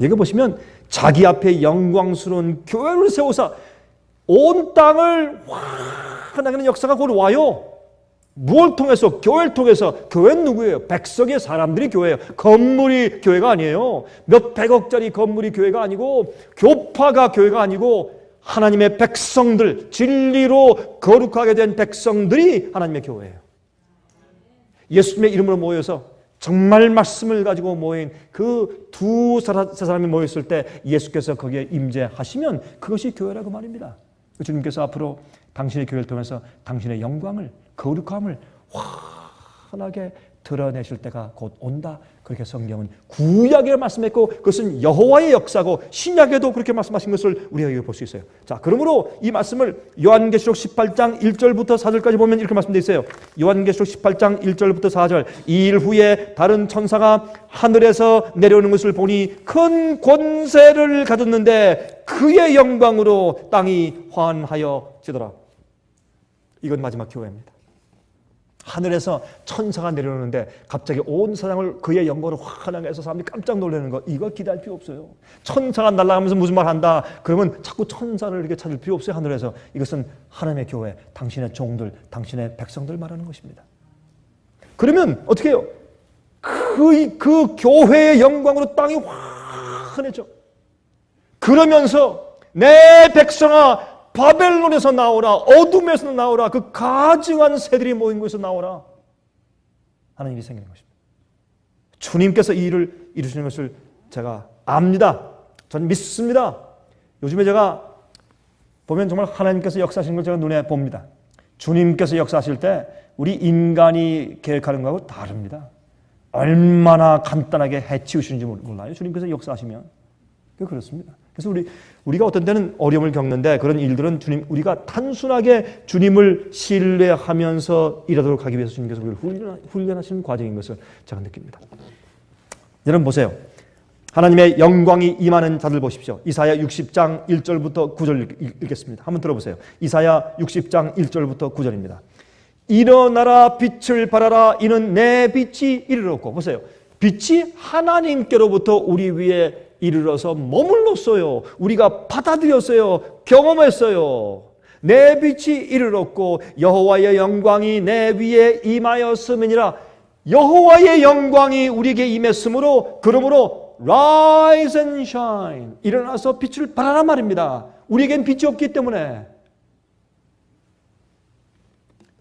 여기 보시면 자기 앞에 영광스러운 교회를 세우사 온 땅을 환하게 역사가 곧 와요. 무엇을 통해서? 교회를 통해서. 교회는 누구예요? 백성의 사람들이 교회예요. 건물이 교회가 아니에요. 몇 백억짜리 건물이 교회가 아니고 교파가 교회가 아니고 하나님의 백성들, 진리로 거룩하게 된 백성들이 하나님의 교회예요. 예수님의 이름으로 모여서 정말 말씀을 가지고 모인 그 세 사람이 모였을 때 예수께서 거기에 임재하시면 그것이 교회라고 말입니다. 주님께서 앞으로 당신의 교회를 통해서 당신의 영광을, 거룩함을 환하게 드러내실 때가 곧 온다. 그렇게 성경은 구약에 말씀했고 그것은 여호와의 역사고 신약에도 그렇게 말씀하신 것을 우리가 볼 수 있어요. 자, 그러므로 이 말씀을 요한계시록 18장 1절부터 4절까지 보면 이렇게 말씀되어 있어요. 요한계시록 18장 1절부터 4절. 이 일 후에 다른 천사가 하늘에서 내려오는 것을 보니 큰 권세를 가졌는데 그의 영광으로 땅이 환하여지더라. 이건 마지막 교회입니다. 하늘에서 천사가 내려오는데 갑자기 온 세상을 그의 영광으로 환하게 해서 사람들이 깜짝 놀라는 거, 이거 기대할 필요 없어요. 천사가 날아가면서 무슨 말 한다 그러면 자꾸 천사를 이렇게 찾을 필요 없어요. 하늘에서. 이것은 하나님의 교회, 당신의 종들, 당신의 백성들 말하는 것입니다. 그러면 어떻게 해요? 그 교회의 영광으로 땅이 환해져. 그러면서 내 백성아 바벨론에서 나오라, 어둠에서 나오라, 그 가증한 새들이 모인 곳에서 나오라. 하나님이 생기는 것입니다. 주님께서 이 일을 이루시는 것을 제가 압니다. 전 믿습니다. 요즘에 제가 보면 정말 하나님께서 역사하시는 걸 제가 눈에 봅니다. 주님께서 역사하실 때 우리 인간이 계획하는 것하고 다릅니다. 얼마나 간단하게 해치우시는지 몰라요. 주님께서 역사하시면. 그렇습니다. 그래서 우리가 어떤 때는 어려움을 겪는데 그런 일들은 우리가 단순하게 주님을 신뢰하면서 일하도록 하기 위해서 주님께서 우리를 훈련하시는 과정인 것을 제가 느낍니다. 여러분 보세요. 하나님의 영광이 임하는 자들 보십시오. 이사야 60장 1절부터 9절 읽겠습니다. 한번 들어보세요. 이사야 60장 1절부터 9절입니다. 일어나라 빛을 발하라 이는 내 빛이 이르렀고. 보세요. 빛이 하나님께로부터 우리 위에 이르러서 머물렀어요. 우리가 받아들였어요. 경험했어요. 내 빛이 이르렀고 여호와의 영광이 내 위에 임하였음이니라. 여호와의 영광이 우리에게 임했으므로 그러므로 rise and shine. 일어나서 빛을 발하란 말입니다. 우리에겐 빛이 없기 때문에.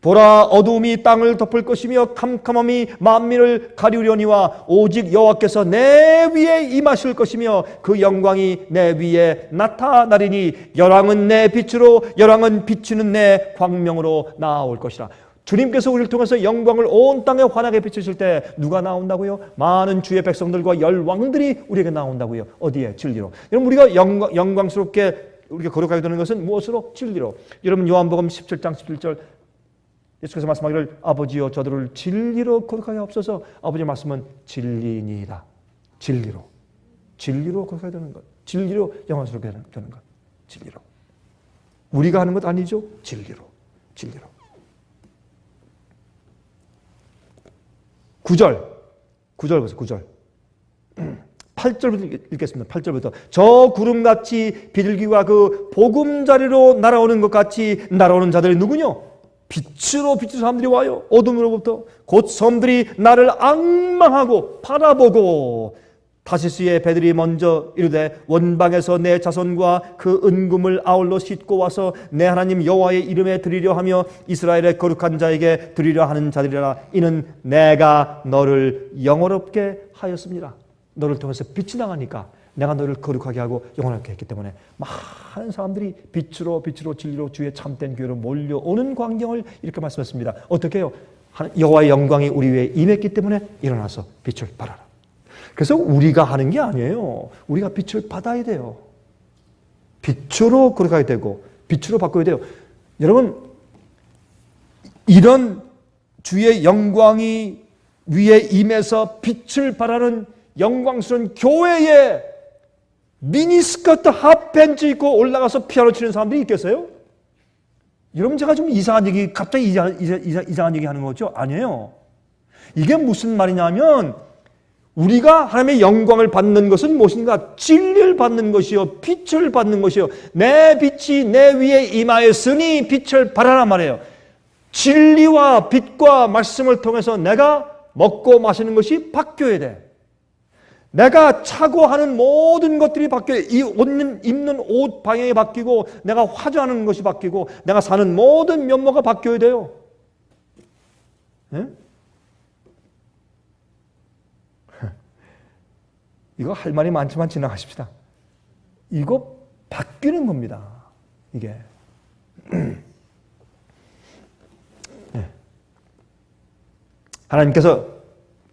보라 어두움이 땅을 덮을 것이며 캄캄함이 만민을 가리우려니와 오직 여호와께서 내 위에 임하실 것이며 그 영광이 내 위에 나타나리니 열왕은 내 빛으로 열왕은 비추는 내 광명으로 나올 것이라. 주님께서 우리를 통해서 영광을 온 땅에 환하게 비추실 때 누가 나온다고요? 많은 주의 백성들과 열왕들이 우리에게 나온다고요. 어디에? 진리로. 여러분 우리가 영광스럽게 우리가 거룩하게 되는 것은 무엇으로? 진리로. 여러분 요한복음 17장 17절 예수께서 말씀하기를 아버지여 저들을 진리로 거룩하게 하옵소서. 아버지의 말씀은 진리니이다. 진리로. 진리로 거룩하게 되는 것. 진리로 영광스럽게 되는 것. 진리로. 우리가 하는 것 아니죠? 진리로. 진리로. 9절 보세요. 9절. 8절부터 읽겠습니다. 8절부터 저 구름같이 비둘기와 그 보금자리로 날아오는 것 같이 날아오는 자들이 누구뇨? 빛으로 비추는 사람들이 와요. 어둠으로부터. 곧 섬들이 나를 앙망하고 바라보고 타시스의 배들이 먼저 이르되 원방에서 내 자손과 그 은금을 아울러 싣고 와서 내 하나님 여호와의 이름에 드리려 하며 이스라엘의 거룩한 자에게 드리려 하는 자들이라. 이는 내가 너를 영원롭게 하였습니다. 너를 통해서 빛이 나가니까 내가 너를 거룩하게 하고 영원하게 했기 때문에 많은 사람들이 빛으로 진리로 주의 참된 교회로 몰려오는 광경을 이렇게 말씀했습니다. 어떻게 해요? 여호와의 영광이 우리 위에 임했기 때문에 일어나서 빛을 발하라. 그래서 우리가 하는 게 아니에요. 우리가 빛을 받아야 돼요. 빛으로 거룩하게 되고 빛으로 바꿔야 돼요. 여러분 이런 주의 영광이 위에 임해서 빛을 발하는 영광스러운 교회에 미니스커트 핫팬츠 입고 올라가서 피아노 치는 사람들이 있겠어요? 여러분 제가 좀 이상한 얘기, 갑자기 이상한 얘기 하는 거죠? 아니에요. 이게 무슨 말이냐면 우리가 하나님의 영광을 받는 것은 무엇인가? 진리를 받는 것이요, 빛을 받는 것이요. 내 빛이 내 위에 임하였으니 빛을 발하란 말이에요. 진리와 빛과 말씀을 통해서 내가 먹고 마시는 것이 바뀌어야 돼. 내가 차고 하는 모든 것들이 바뀌어요. 이 옷 입는 옷 방향이 바뀌고, 내가 화장하는 것이 바뀌고, 내가 사는 모든 면모가 바뀌어야 돼요. 네? 이거 할 말이 많지만 지나가십시다. 이거 바뀌는 겁니다. 이게. 네. 하나님께서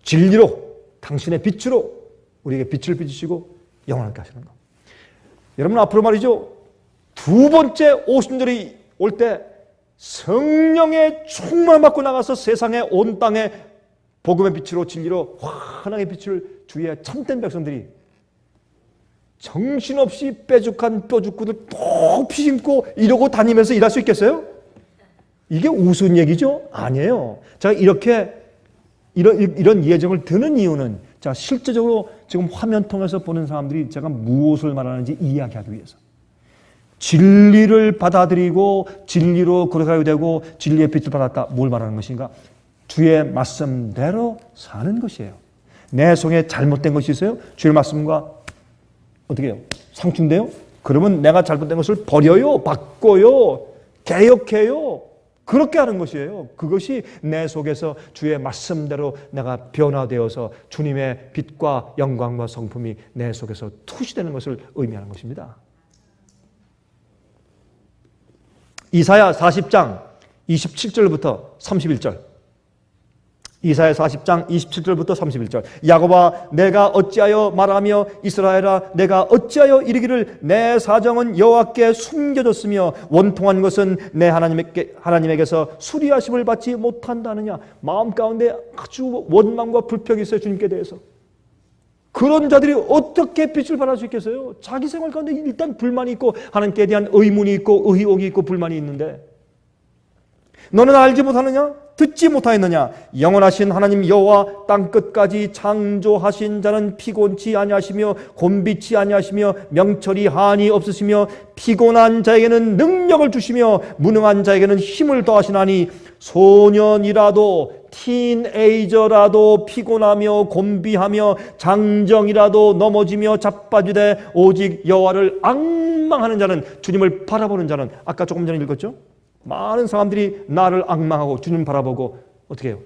진리로, 당신의 빛으로 우리에게 빛을 비추시고 영원하게 하시는 것. 여러분, 앞으로 말이죠, 두 번째 오순절이 올 때 성령의 충만을 받고 나가서 세상에, 온 땅에 복음의 빛으로, 진리로 환하게 빛을 주의 참된 백성들이 정신없이 빼죽한 뼈죽구들 높이 심고 이러고 다니면서 일할 수 있겠어요? 이게 우스운 얘기죠? 아니에요. 제가 이렇게 이런 예정을 드는 이유는, 자, 실제적으로 지금 화면 통해서 보는 사람들이 제가 무엇을 말하는지 이야기하기 위해서, 진리를 받아들이고 진리로 걸어가야 되고 진리의 빛을 받았다. 뭘 말하는 것인가? 주의 말씀대로 사는 것이에요. 내 속에 잘못된 것이 있어요? 주의 말씀과 어떻게 해요? 상충돼요? 그러면 내가 잘못된 것을 버려요, 바꿔요, 개혁해요. 그렇게 하는 것이에요. 그것이 내 속에서 주의 말씀대로 내가 변화되어서 주님의 빛과 영광과 성품이 내 속에서 투시되는 것을 의미하는 것입니다. 이사야 40장 27절부터 31절. 이사야 40장 27절부터 31절. 야곱아, 내가 어찌하여 말하며 이스라엘아, 내가 어찌하여 이르기를 내 사정은 여호와께 숨겨졌으며 원통한 것은 내 하나님에게서 수리하심을 받지 못한다느냐. 마음 가운데 아주 원망과 불평이 있어요, 주님께 대해서. 그런 자들이 어떻게 빛을 발할 수 있겠어요? 자기 생활 가운데 일단 불만이 있고 하나님께 대한 의문이 있고 의혹이 있고 불만이 있는데, 너는 알지 못하느냐? 듣지 못하였느냐? 영원하신 하나님 여호와 땅끝까지 창조하신 자는 피곤치 아니하시며 곤비치 아니하시며 명철이 한이 없으시며 피곤한 자에게는 능력을 주시며 무능한 자에게는 힘을 더하시나니 소년이라도 티네이저라도 피곤하며 곤비하며 장정이라도 넘어지며 자빠지되 오직 여호와를 앙망하는 자는, 주님을 바라보는 자는, 아까 조금 전에 읽었죠? 많은 사람들이 나를 앙망하고 주님 바라보고 어떻게 해요?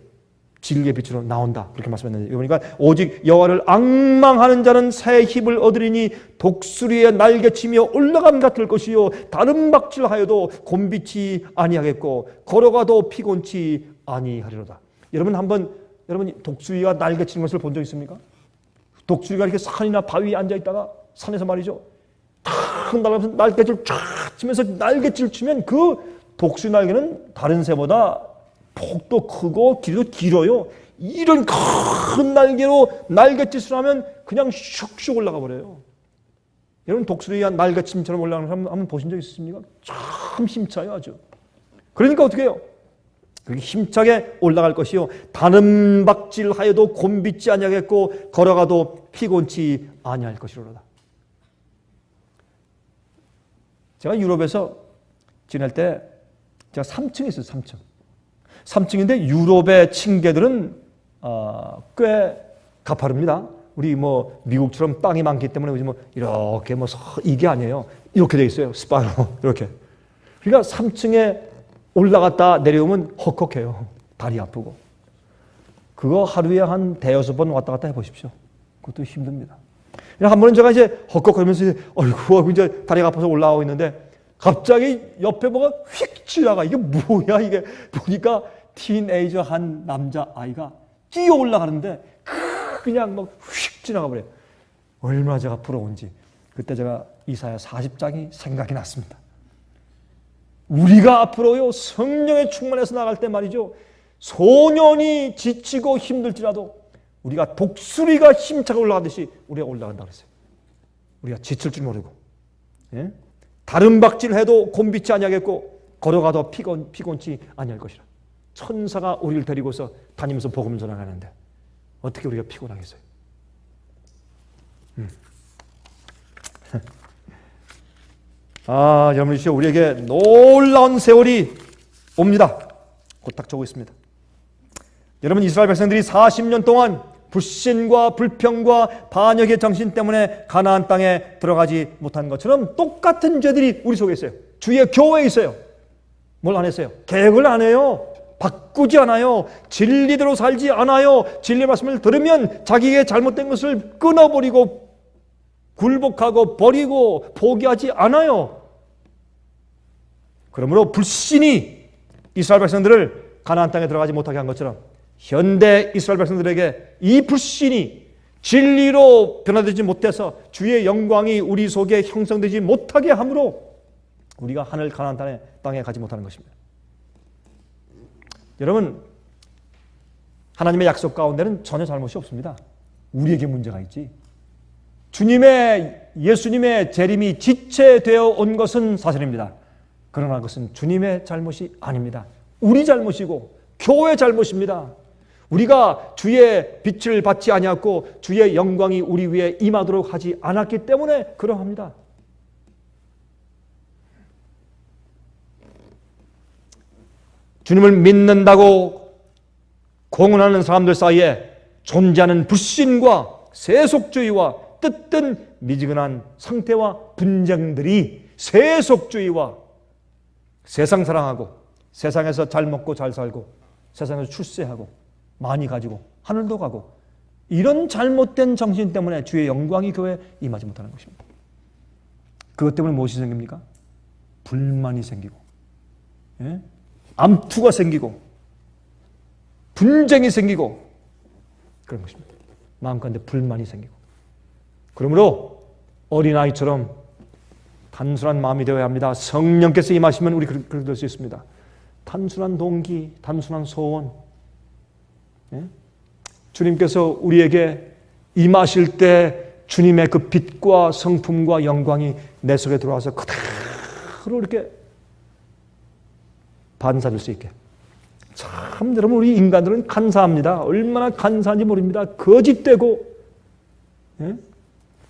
진리의 빛으로 나온다, 그렇게 말씀했는데, 그러니까 오직 여호와를 앙망하는 자는 새 힘을 얻으리니 독수리의 날개치며 올라감 같을 것이요 다른 박질하여도 곤비치 아니하겠고 걸어가도 피곤치 아니하리로다. 여러분 독수리가 날개치는 것을 본 적 있습니까? 독수리가 이렇게 산이나 바위에 앉아 있다가 산에서 말이죠, 탁 날아가면서 날개줄 쫙 치면서 날개줄 치면 그 독수리 날개는 다른 새보다 폭도 크고 길이도 길어요. 이런 큰 날개로 날갯짓을 하면 그냥 슉슉 올라가 버려요. 여러분, 독수리가 날갯짓처럼 올라가는 사람 한번 보신 적 있으십니까? 참 힘차요, 아주. 그러니까 어떻게 해요? 그렇게 힘차게 올라갈 것이요 다른 박질하여도 곤비치 아니하겠고 걸어가도 피곤치 아니할 것이로다. 제가 유럽에서 지낼 때 제가 3층에 있어요. 3층인데 유럽의 층계들은 꽤 가파릅니다. 우리 뭐 미국처럼 땅이 많기 때문에 뭐 이렇게 뭐 이게 아니에요. 이렇게 돼 있어요. 스파로 이렇게. 그러니까 3층에 올라갔다 내려오면 헉헉해요. 다리 아프고. 그거 하루에 한 대여섯 번 왔다 갔다 해보십시오. 그것도 힘듭니다. 한 번은 제가 이제 헉헉거리면서 어이구 이제 다리가 아파서 올라가고 있는데 갑자기 옆에 뭐가 휙 지나가. 이게 뭐야 이게. 보니까 티네이저 한 남자아이가 뛰어 올라가는데 그냥 막 휙 지나가 버려요. 얼마나 제가 부러운지. 그때 제가 이사야 40장이 생각이 났습니다. 우리가 앞으로요 성령의 충만해서 나갈 때 말이죠, 소년이 지치고 힘들지라도 우리가 독수리가 힘차게 올라가듯이 우리가 올라간다 그랬어요. 우리가 지칠 줄 모르고, 예? 다른 박질해도 곤비치 아니하겠고 걸어가도 피곤치 아니할 것이라. 천사가 우리를 데리고서 다니면서 복음을 전하는데 어떻게 우리가 피곤하겠어요? 여러분, 우리에게 놀라운 세월이 옵니다. 곧 닥쳐오고 있습니다. 여러분, 이스라엘 백성들이 40년 동안 불신과 불평과 반역의 정신 때문에 가나안 땅에 들어가지 못한 것처럼 똑같은 죄들이 우리 속에 있어요. 주의 교회에 있어요. 뭘 안 했어요? 개혁을 안 해요. 바꾸지 않아요. 진리대로 살지 않아요. 진리 말씀을 들으면 자기의 잘못된 것을 끊어버리고 굴복하고 버리고 포기하지 않아요. 그러므로 불신이 이스라엘 백성들을 가나안 땅에 들어가지 못하게 한 것처럼 현대 이스라엘 백성들에게 이 불신이 진리로 변화되지 못해서 주의 영광이 우리 속에 형성되지 못하게 함으로 우리가 하늘 가나안 땅에 가지 못하는 것입니다. 여러분, 하나님의 약속 가운데는 전혀 잘못이 없습니다. 우리에게 문제가 있지. 예수님의 재림이 지체되어 온 것은 사실입니다. 그러나 그것은 주님의 잘못이 아닙니다. 우리 잘못이고 교회 잘못입니다. 우리가 주의 빛을 받지 아니하고 주의 영광이 우리 위에 임하도록 하지 않았기 때문에 그러합니다. 주님을 믿는다고 공언하는 사람들 사이에 존재하는 불신과 세속주의와 뜻든 미지근한 상태와 분쟁들이 세속주의와 세상 사랑하고 세상에서 잘 먹고 잘 살고 세상에서 출세하고 많이 가지고 하늘도 가고 이런 잘못된 정신 때문에 주의 영광이 교회에 임하지 못하는 것입니다. 그것 때문에 무엇이 생깁니까? 불만이 생기고 암투가 생기고 분쟁이 생기고 그런 것입니다. 마음가운데 불만이 생기고. 그러므로 어린아이처럼 단순한 마음이 되어야 합니다. 성령께서 임하시면 우리 그렇게 될 수 있습니다. 단순한 동기, 단순한 소원. 주님께서 우리에게 임하실 때 주님의 그 빛과 성품과 영광이 내 속에 들어와서 그대로 이렇게 반사될 수 있게. 참 여러분, 우리 인간들은 간사합니다. 얼마나 간사한지 모릅니다. 거짓되고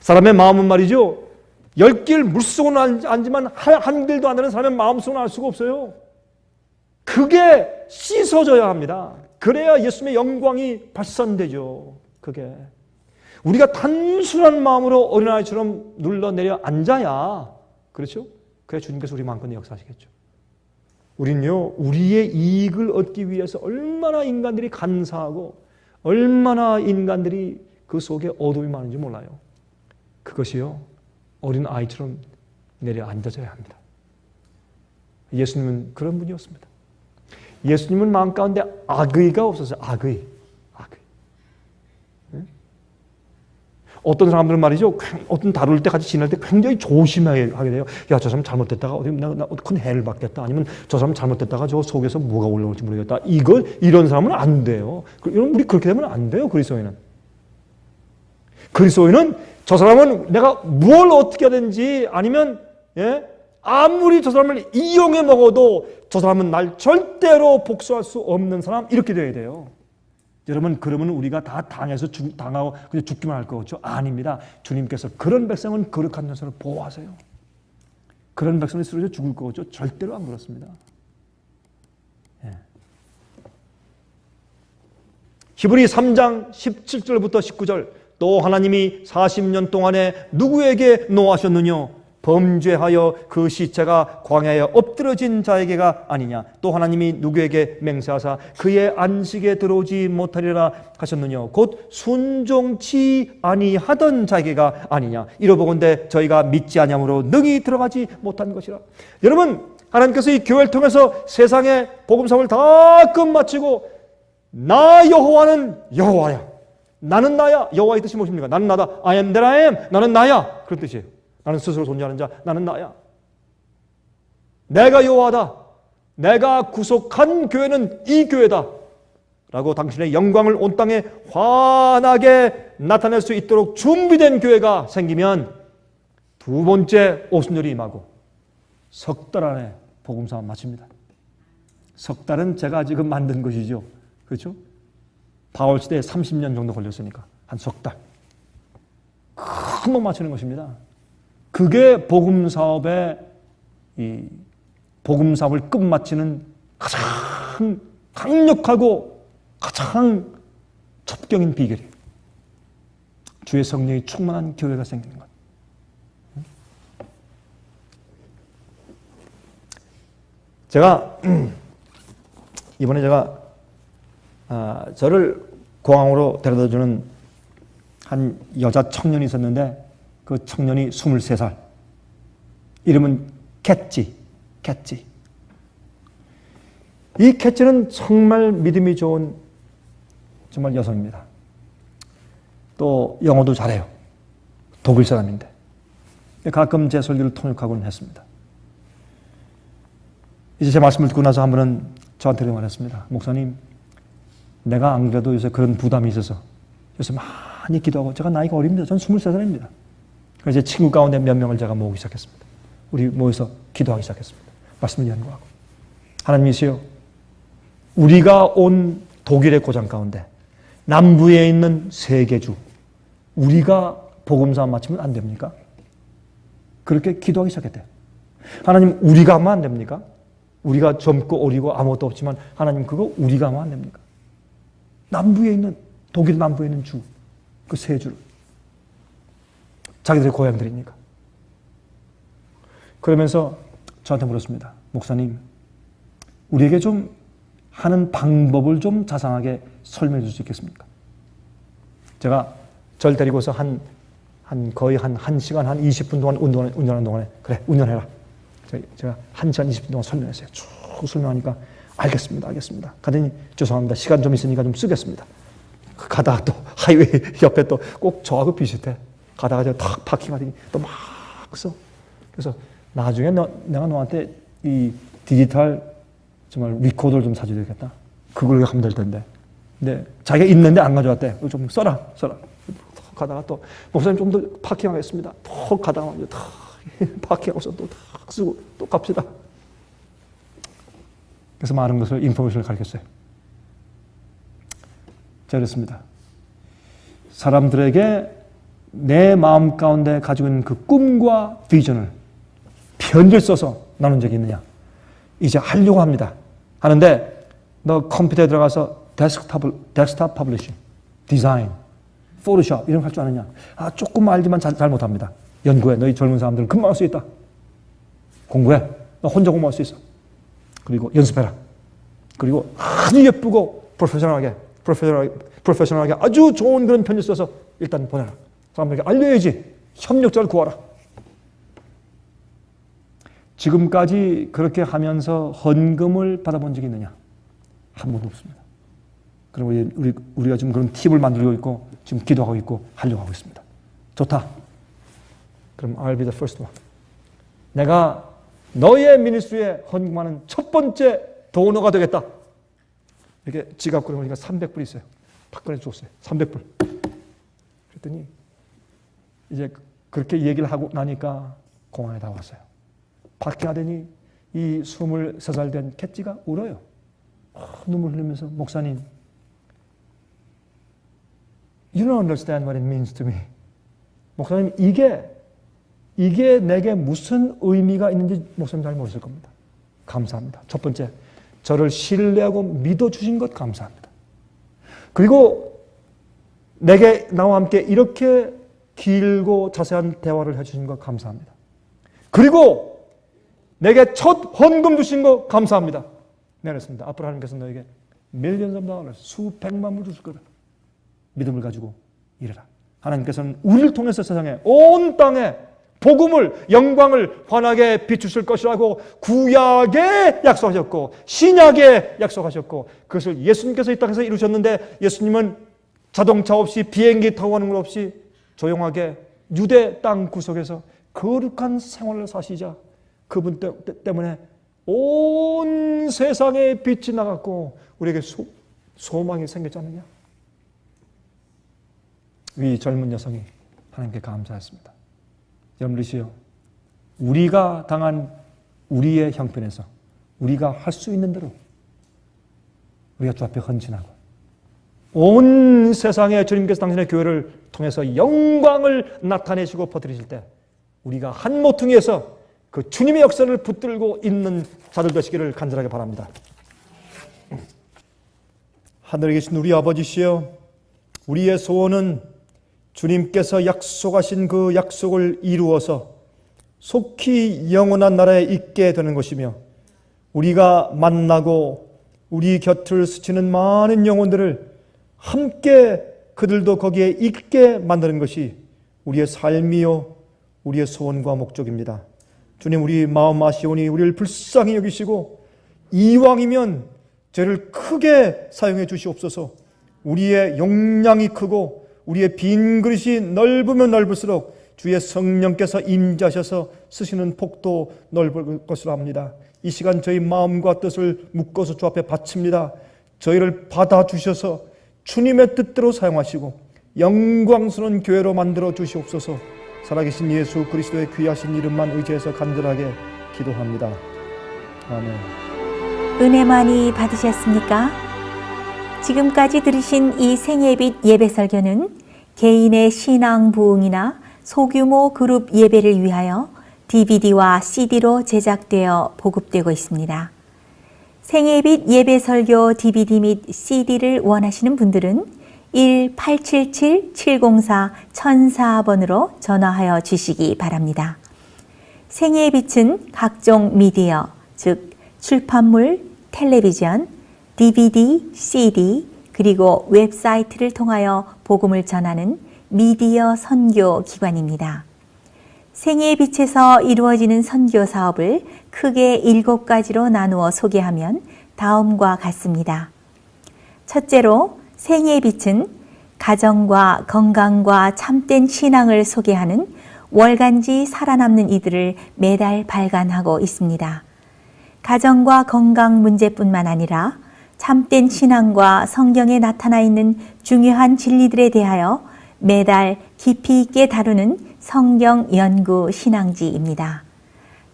사람의 마음은 말이죠, 10길 물속은 알지만 한 길도 안 되는 사람의 마음속은 알 수가 없어요. 그게 씻어져야 합니다. 그래야 예수님의 영광이 발산되죠. 그게 우리가 단순한 마음으로 어린아이처럼 눌러내려 앉아야, 그렇죠? 그래야 주님께서 우리 마음껏 역사하시겠죠. 우리는요, 우리의 이익을 얻기 위해서 얼마나 인간들이 간사하고 얼마나 인간들이 그 속에 어둠이 많은지 몰라요. 그것이요, 어린 아이처럼 내려 앉아져야 합니다. 예수님은 그런 분이었습니다. 예수님은 마음 가운데 악의가 없었어요. 악의. 어떤 사람들은 말이죠, 어떤 다룰 때 같이 지낼 때 굉장히 조심하게 하게 돼요. 야, 저 사람 잘못됐다가 어디 큰 해를 받겠다. 아니면 저 사람 잘못됐다가 저 속에서 뭐가 올라올지 모르겠다. 이런 사람은 안 돼요. 우리 그렇게 되면 안 돼요. 그리스도인은 저 사람은 내가 뭘 어떻게 하든지 아니면 아무리 저 사람을 이용해 먹어도 저 사람은 날 절대로 복수할 수 없는 사람, 이렇게 돼야 돼요. 여러분, 그러면 우리가 다 당하고 그냥 죽기만 할 거죠? 아닙니다. 주님께서 그런 백성은 거룩한 녀석을 보호하세요. 그런 백성이 쓰러져 죽을 거죠? 절대로 안 그렇습니다. 히브리 3장 17절부터 19절, 또 하나님이 40년 동안에 누구에게 노하셨느냐? 범죄하여 그 시체가 광야에 엎드러진 자에게가 아니냐? 또 하나님이 누구에게 맹세하사 그의 안식에 들어오지 못하리라 하셨느냐? 곧 순종치 아니하던 자에게가 아니냐? 이러보건대 저희가 믿지 아니함으로 능히 들어가지 못한 것이라. 여러분, 하나님께서 이 교회를 통해서 세상의 복음사업을 다 끝마치고 나 여호와는 여호와야, 나는 나야. 여호와의 뜻이 무엇입니까? 나는 나다. I am that I am. 나는 나야. 그런 뜻이에요. 나는 스스로 존재하는 자, 나는 나야. 내가 여호와다. 내가 구속한 교회는 이 교회다. 라고 당신의 영광을 온 땅에 환하게 나타낼 수 있도록 준비된 교회가 생기면 두 번째 오순절이 임하고 석 달 안에 복음사업 마칩니다. 석 달은 제가 지금 만든 것이죠. 그렇죠? 바울 시대에 30년 정도 걸렸으니까 한 석 달. 금방 마치는 것입니다. 그게 복음사업의 복음사업을 끝마치는 가장 강력하고 가장 첩경인 비결이에요. 주의 성령이 충만한 교회가 생기는 것. 제가 이번에 저를 공항으로 데려다주는 한 여자 청년이 있었는데 그 청년이 23살. 이름은 캣지. 이 캣지는 정말 믿음이 좋은 정말 여성입니다. 또 영어도 잘해요. 독일 사람인데 가끔 제 설교를 통역하곤 했습니다. 이제 제 말씀을 듣고 나서 한 번은 저한테 말했습니다. 목사님, 내가 안 그래도 요새 그런 부담이 있어서 요새 많이 기도하고, 제가 나이가 어립니다. 전 23살입니다. 그래서 제 친구 가운데 몇 명을 제가 모으기 시작했습니다. 우리 모여서 기도하기 시작했습니다. 말씀을 연구하고. 하나님이시여, 우리가 온 독일의 고장 가운데 남부에 있는 세 개주, 우리가 복음사 마치면 안 됩니까? 그렇게 기도하기 시작했대요. 하나님, 우리가 하면 안 됩니까? 우리가 젊고 어리고 아무것도 없지만 하나님, 그거 우리가 하면 안 됩니까? 남부에 있는, 독일 남부에 있는 주, 그 세 주를. 자기들의 고향들이니까. 그러면서 저한테 물었습니다. 목사님, 우리에게 좀 하는 방법을 좀 자상하게 설명해 줄 수 있겠습니까? 제가 절 데리고서 거의 한 1시간, 한 20분 동안 운전하는 동안에, 그래, 운전해라. 제가 1시간 20분 동안 설명했어요. 쭉 설명하니까 알겠습니다. 가더니 죄송합니다. 시간 좀 있으니까 좀 쓰겠습니다. 가다가 또 하이웨이 옆에 또 꼭 저하고 비슷해. 가다가 제가 탁 파킹하더니 또 막 써. 그래서 나중에 내가 너한테 이 디지털 정말 리코더를 좀 사줘야 되겠다. 그걸 하면 될 텐데. 근데 자기가 있는데 안 가져왔대. 좀 써라. 가다가 또 목사님 좀 더 파킹하겠습니다. 또 가다가 파킹하고서 또 탁 쓰고 또 갑시다. 그래서 많은 것을 인포메이션을 가르쳤어요. 자, 그렇습니다. 사람들에게 내 마음 가운데 가지고 있는 그 꿈과 비전을 편지를 써서 나눈 적이 있느냐? 이제 하려고 합니다. 하는데 너 컴퓨터에 들어가서 데스크탑 퍼블리싱, 디자인, 포토샵 이런 거 할 줄 아느냐? 조금 알지만 잘 못합니다. 연구해. 너희 젊은 사람들은 금방 할 수 있다. 공부해. 너 혼자 공부할 수 있어. 그리고 연습해라. 그리고 아주 예쁘고 프로페셔널하게 아주 좋은 그런 편지 써서 일단 보내라. 사람들에게 알려야지. 협력자를 구하라. 지금까지 그렇게 하면서 헌금을 받아본 적이 있느냐? 한 번도 없습니다. 그리고 우리가 지금 그런 팁을 만들고 있고 지금 기도하고 있고 하려고 하고 있습니다. 좋다. 그럼 I'll be the first one. 내가 너의 미니스트리에 헌금하는 첫 번째 도너가 되겠다. 이렇게 지갑 꺼내보니까 300불 있어요. 박근혜 줬어요. 300불. 그랬더니 이제 그렇게 얘기를 하고 나니까 공항에 다 왔어요. 파킹하더니 이 23살 된 캣지가 울어요. 눈물 흘리면서 목사님, You don't understand what it means to me. 목사님, 이게 내게 무슨 의미가 있는지 목사님 잘 모르실 겁니다. 감사합니다. 첫 번째, 저를 신뢰하고 믿어주신 것 감사합니다. 그리고 나와 함께 이렇게 길고 자세한 대화를 해주신 것 감사합니다. 그리고 내게 첫 헌금 주신 것 감사합니다. 네, 그렇습니다. 앞으로 하나님께서 너에게 millions of dollars, 수백만 불 주실 거다. 믿음을 가지고 일해라. 하나님께서는 우리를 통해서 세상에, 온 땅에 복음을, 영광을 환하게 비추실 것이라고 구약에 약속하셨고 신약에 약속하셨고 그것을 예수님께서 이 땅에서 이루셨는데 예수님은 자동차 없이 비행기 타고 가는 것 없이 조용하게 유대 땅 구석에서 거룩한 생활을 사시자 그분 때문에 온 세상에 빛이 나갔고 우리에게 소망이 생겼지 않느냐? 이 젊은 여성이 하나님께 감사했습니다. 여러분들이시여, 우리가 당한 우리의 형편에서 우리가 할 수 있는 대로 우리가 주 앞에 헌신하고 온 세상에 주님께서 당신의 교회를 통해서 영광을 나타내시고 퍼뜨리실 때 우리가 한 모퉁이에서 그 주님의 역사를 붙들고 있는 자들 되시기를 간절하게 바랍니다. 하늘에 계신 우리 아버지시여, 우리의 소원은 주님께서 약속하신 그 약속을 이루어서 속히 영원한 나라에 있게 되는 것이며, 우리가 만나고 우리 곁을 스치는 많은 영혼들을 함께 그들도 거기에 있게 만드는 것이 우리의 삶이요 우리의 소원과 목적입니다. 주님, 우리 마음 아시오니 우리를 불쌍히 여기시고 이왕이면 저를 크게 사용해 주시옵소서. 우리의 용량이 크고 우리의 빈 그릇이 넓으면 넓을수록 주의 성령께서 임재하셔서 쓰시는 폭도 넓을 것으로 합니다. 이 시간 저희 마음과 뜻을 묶어서 주 앞에 바칩니다. 저희를 받아주셔서 주님의 뜻대로 사용하시고 영광스러운 교회로 만들어 주시옵소서. 살아계신 예수 그리스도의 귀하신 이름만 의지해서 간절하게 기도합니다. 아멘. 은혜 많이 받으셨습니까? 지금까지 들으신 이 생예빛 예배 설교는 개인의 신앙 부흥이나 소규모 그룹 예배를 위하여 DVD와 CD로 제작되어 보급되고 있습니다. 생예빛 예배 설교 DVD 및 CD를 원하시는 분들은 1-877-704-1004번으로 전화하여 주시기 바랍니다. 생예빛은 각종 미디어, 즉 출판물, 텔레비전, DVD, CD, 그리고 웹사이트를 통하여 복음을 전하는 미디어 선교 기관입니다. 생애의 빛에서 이루어지는 선교 사업을 크게 7가지로 나누어 소개하면 다음과 같습니다. 첫째로 생애의 빛은 가정과 건강과 참된 신앙을 소개하는 월간지 살아남는 이들을 매달 발간하고 있습니다. 가정과 건강 문제뿐만 아니라 참된 신앙과 성경에 나타나 있는 중요한 진리들에 대하여 매달 깊이 있게 다루는 성경 연구 신앙지입니다.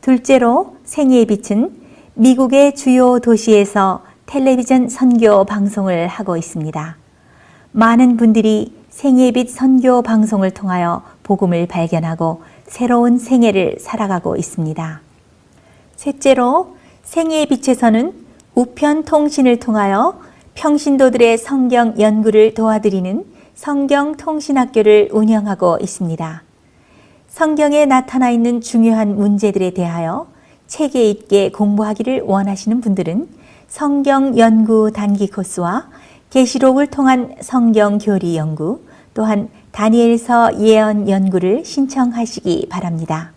둘째로 생애의 빛은 미국의 주요 도시에서 텔레비전 선교 방송을 하고 있습니다. 많은 분들이 생애의 빛 선교 방송을 통하여 복음을 발견하고 새로운 생애를 살아가고 있습니다. 셋째로 생애의 빛에서는 우편 통신을 통하여 평신도들의 성경 연구를 도와드리는 성경 통신학교를 운영하고 있습니다. 성경에 나타나 있는 중요한 문제들에 대하여 체계 있게 공부하기를 원하시는 분들은 성경 연구 단기 코스와 계시록을 통한 성경 교리 연구, 또한 다니엘서 예언 연구를 신청하시기 바랍니다.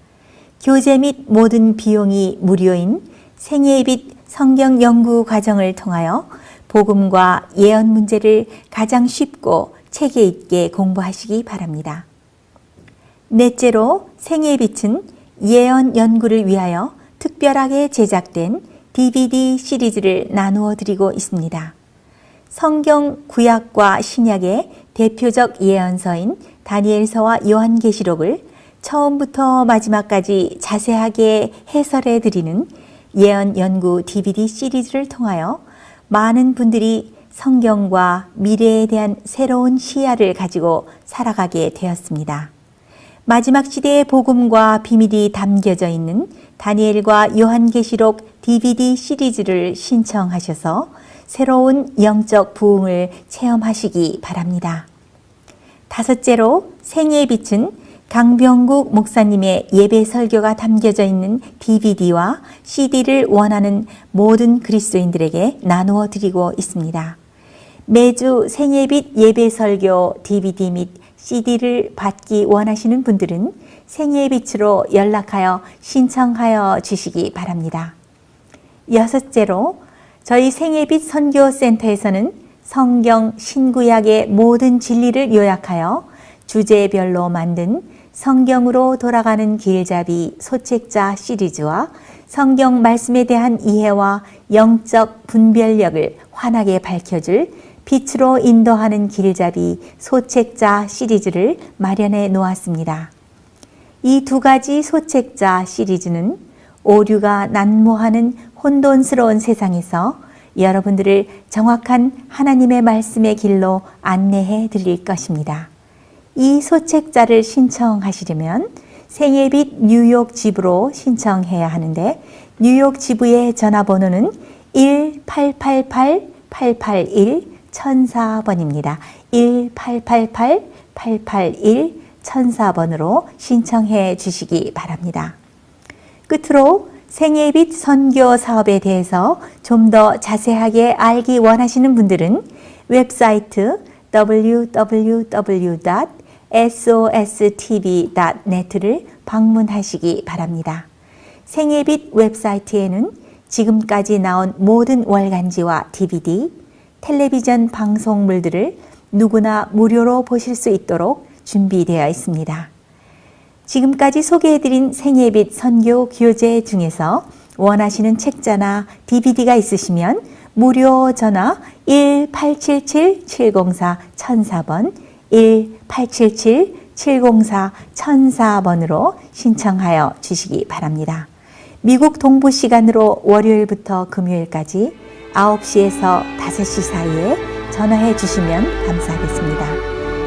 교재 및 모든 비용이 무료인 생애의 빛 성경 연구 과정을 통하여 복음과 예언 문제를 가장 쉽고 체계 있게 공부하시기 바랍니다. 넷째로 생애의 빛은 예언 연구를 위하여 특별하게 제작된 DVD 시리즈를 나누어 드리고 있습니다. 성경 구약과 신약의 대표적 예언서인 다니엘서와 요한계시록을 처음부터 마지막까지 자세하게 해설해 드리는 예언 연구 DVD 시리즈를 통하여 많은 분들이 성경과 미래에 대한 새로운 시야를 가지고 살아가게 되었습니다. 마지막 시대의 복음과 비밀이 담겨져 있는 다니엘과 요한계시록 DVD 시리즈를 신청하셔서 새로운 영적 부흥을 체험하시기 바랍니다. 다섯째로 생애의 빛은 강병국 목사님의 예배 설교가 담겨져 있는 DVD와 CD를 원하는 모든 그리스도인들에게 나누어 드리고 있습니다. 매주 생애의 빛 예배 설교 DVD 및 CD를 받기 원하시는 분들은 생애의 빛으로 연락하여 신청하여 주시기 바랍니다. 여섯째로 저희 생애의 빛 선교센터에서는 성경 신구약의 모든 진리를 요약하여 주제별로 만든 성경으로 돌아가는 길잡이 소책자 시리즈와 성경 말씀에 대한 이해와 영적 분별력을 환하게 밝혀줄 빛으로 인도하는 길잡이 소책자 시리즈를 마련해 놓았습니다. 이 2가지 소책자 시리즈는 오류가 난무하는 혼돈스러운 세상에서 여러분들을 정확한 하나님의 말씀의 길로 안내해 드릴 것입니다. 이 소책자를 신청하시려면 생애의 빛 뉴욕 지부로 신청해야 하는데 뉴욕 지부의 전화번호는 1-888-881 1004번입니다. 1-888-881-1004번으로 신청해 주시기 바랍니다. 끝으로 생애빛 선교 사업에 대해서 좀 더 자세하게 알기 원하시는 분들은 웹사이트 www.sostv.net를 방문하시기 바랍니다. 생애빛 웹사이트에는 지금까지 나온 모든 월간지와 DVD, 텔레비전 방송물들을 누구나 무료로 보실 수 있도록 준비되어 있습니다. 지금까지 소개해드린 생애빛 선교 교재 중에서 원하시는 책자나 DVD가 있으시면 무료 전화 1-877-704-1004번, 1-877-704-1004번으로 신청하여 주시기 바랍니다. 미국 동부 시간으로 월요일부터 금요일까지 9시에서 5시 사이에 전화해 주시면 감사하겠습니다.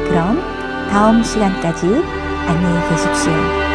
그럼 다음 시간까지 안녕히 계십시오.